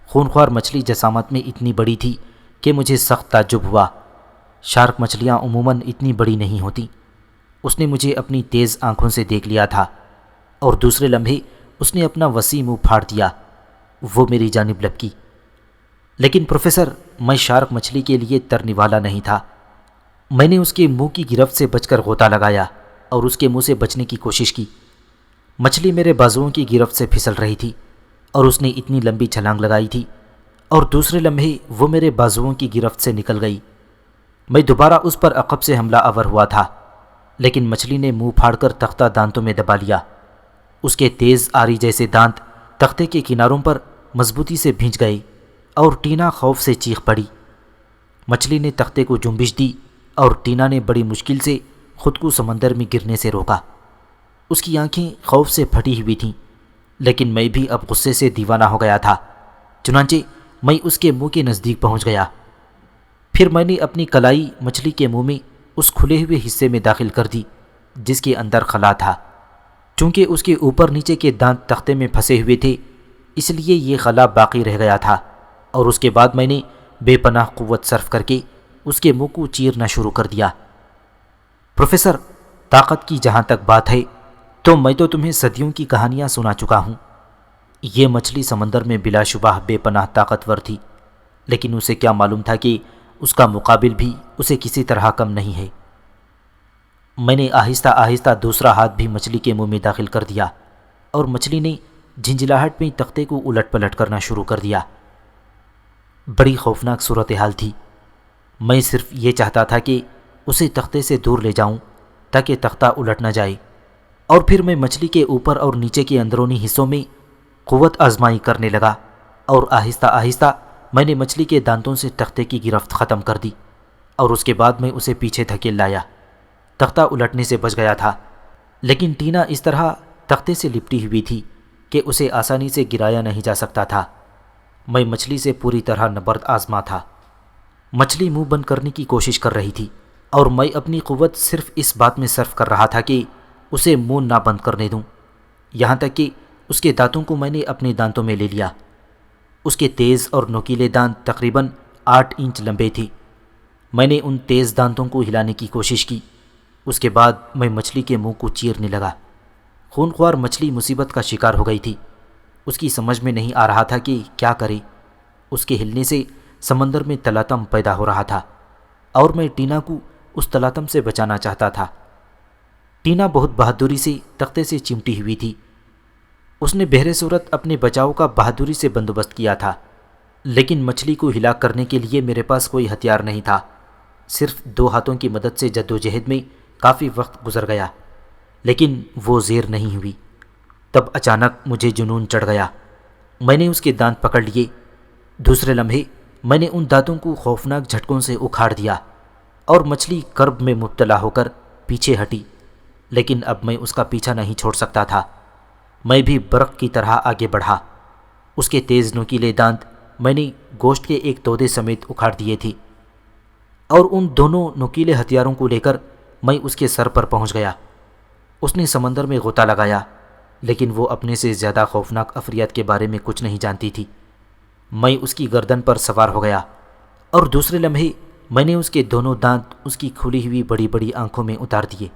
خونخوار مچھلی جسامت میں اتنی بڑی تھی کہ مجھے سخت تعجب ہوا۔ شارک مچھلیاں عموماً اتنی بڑی نہیں ہوتیں۔ اس نے مجھے اپنی تیز آنکھوں سے دیکھ لیا تھا، اور دوسرے لمحے اس نے اپنا وسیع منہ پھاڑ دیا۔ وہ میری جانب لپکی۔ لیکن پروفیسر، میں شارک مچھلی کے لیے ترنے والا نہیں تھا۔ میں نے اس کے منہ کی گرفت سے بچ کر غوطہ لگایا اور اس کے منہ سے بچنے کی کوشش کی۔ مچھلی میرے بازوؤں کی گرفت سے پھسل رہی تھی، اور اس نے اتنی لمبی چھلانگ لگائی تھی، اور دوسرے لمحے وہ میرے بازوؤں کی گرفت سے نکل گئی۔ میں دوبارہ اس پر عقب سے حملہ آور ہوا تھا، لیکن مچھلی نے منہ پھاڑ کر تختہ دانتوں میں دبا لیا۔ اس کے تیز آری جیسے دانت تختے کے کناروں پر مضبوطی سے بھینچ گئے، اور ٹینا خوف سے چیخ پڑی۔ مچھلی نے تختے کو جنبش دی، اور ٹینا نے بڑی مشکل سے خود کو سمندر میں گرنے سے روکا۔ اس کی آنکھیں خوف سے پھٹی ہوئی تھیں، لیکن میں بھی اب غصے سے دیوانہ ہو گیا تھا۔ چنانچہ میں اس کے منہ کے نزدیک پہنچ گیا۔ پھر میں نے اپنی کلائی مچھلی کے منہ میں اس کھلے ہوئے حصے میں داخل کر دی جس کے اندر خلا تھا۔ چونکہ اس کے اوپر نیچے کے دانت تختے میں پھنسے ہوئے تھے، اس لیے یہ خلا باقی رہ گیا تھا، اور اس کے بعد میں نے بے پناہ قوت صرف کر کے اس کے منہ کو چیرنا شروع کر دیا۔ پروفیسر، طاقت کی جہاں تک بات ہے تو میں تو تمہیں صدیوں کی کہانیاں سنا چکا ہوں۔ یہ مچھلی سمندر میں بلا شبہ بے پناہ طاقتور تھی، لیکن اسے کیا معلوم تھا کہ اس کا مقابل بھی اسے کسی طرح کم نہیں ہے۔ میں نے آہستہ آہستہ دوسرا ہاتھ بھی مچھلی کے منہ میں داخل کر دیا، اور مچھلی نے جھنجھلاہٹ میں تختے کو الٹ پلٹ کرنا شروع کر دیا۔ بڑی خوفناک صورتحال تھی۔ میں صرف یہ چاہتا تھا کہ اسے تختے سے دور لے جاؤں تاکہ تختہ الٹ نہ جائے، اور پھر میں مچھلی کے اوپر اور نیچے کے اندرونی حصوں میں قوت آزمائی کرنے لگا، اور آہستہ آہستہ میں نے مچھلی کے دانتوں سے تختے کی گرفت ختم کر دی، اور اس کے بعد میں اسے پیچھے دھکیل لایا۔ تختہ الٹنے سے بچ گیا تھا، لیکن ٹینا اس طرح تختے سے لپٹی ہوئی تھی کہ اسے آسانی سے گرایا نہیں جا سکتا تھا۔ میں مچھلی سے پوری طرح نبرد آزما تھا۔ مچھلی منہ بند کرنے کی کوشش کر رہی تھی، اور میں اپنی قوت صرف اس بات میں صرف کر رہا تھا کہ اسے منہ نہ بند کرنے دوں، یہاں تک کہ اس کے دانتوں کو میں نے اپنے دانتوں میں لے لیا۔ اس کے تیز اور نوکیلے دانت تقریباً 8 انچ لمبے تھے۔ میں نے ان تیز دانتوں کو ہلانے کی کوشش کی۔ اس کے بعد میں مچھلی کے منہ کو چیرنے لگا۔ خونخوار مچھلی مصیبت کا شکار ہو گئی تھی۔ اس کی سمجھ میں نہیں آ رہا تھا کہ کیا کرے۔ اس کے ہلنے سے سمندر میں تلاطم پیدا ہو رہا تھا، اور میں ٹینا کو اس تلاطم سے بچانا چاہتا تھا۔ ٹینا بہت بہادری سے تختے سے چمٹی ہوئی تھی۔ اس نے بہر صورت اپنے بچاؤ کا بہادری سے بندوبست کیا تھا، لیکن مچھلی کو ہلاک کرنے کے لیے میرے پاس کوئی ہتھیار نہیں تھا۔ صرف 2 ہاتھوں کی مدد سے جدوجہد میں کافی وقت گزر گیا، لیکن وہ زیر نہیں ہوئی۔ تب اچانک مجھے جنون چڑھ گیا۔ میں نے اس کے دانت پکڑ لیے۔ دوسرے لمحے میں نے ان دانتوں کو خوفناک جھٹکوں سے اکھاڑ دیا، اور مچھلی کرب میں مبتلا ہو کر پیچھے ہٹی، لیکن اب میں اس کا پیچھا نہیں چھوڑ سکتا تھا۔ میں بھی برق کی طرح آگے بڑھا۔ اس کے تیز نوکیلے دانت میں نے گوشت کے ایک تودے سمیت اکھاڑ دیے تھے، اور ان دونوں نوکیلے ہتھیاروں کو لے کر میں اس کے سر پر پہنچ گیا۔ اس نے سمندر میں غوطہ لگایا، لیکن وہ اپنے سے زیادہ خوفناک عفریت کے بارے میں کچھ نہیں جانتی تھی۔ میں اس کی گردن پر سوار ہو گیا، اور دوسرے لمحے میں نے اس کے دونوں دانت اس کی کھلی ہوئی بڑی بڑی آنکھوں میں اتار دیے۔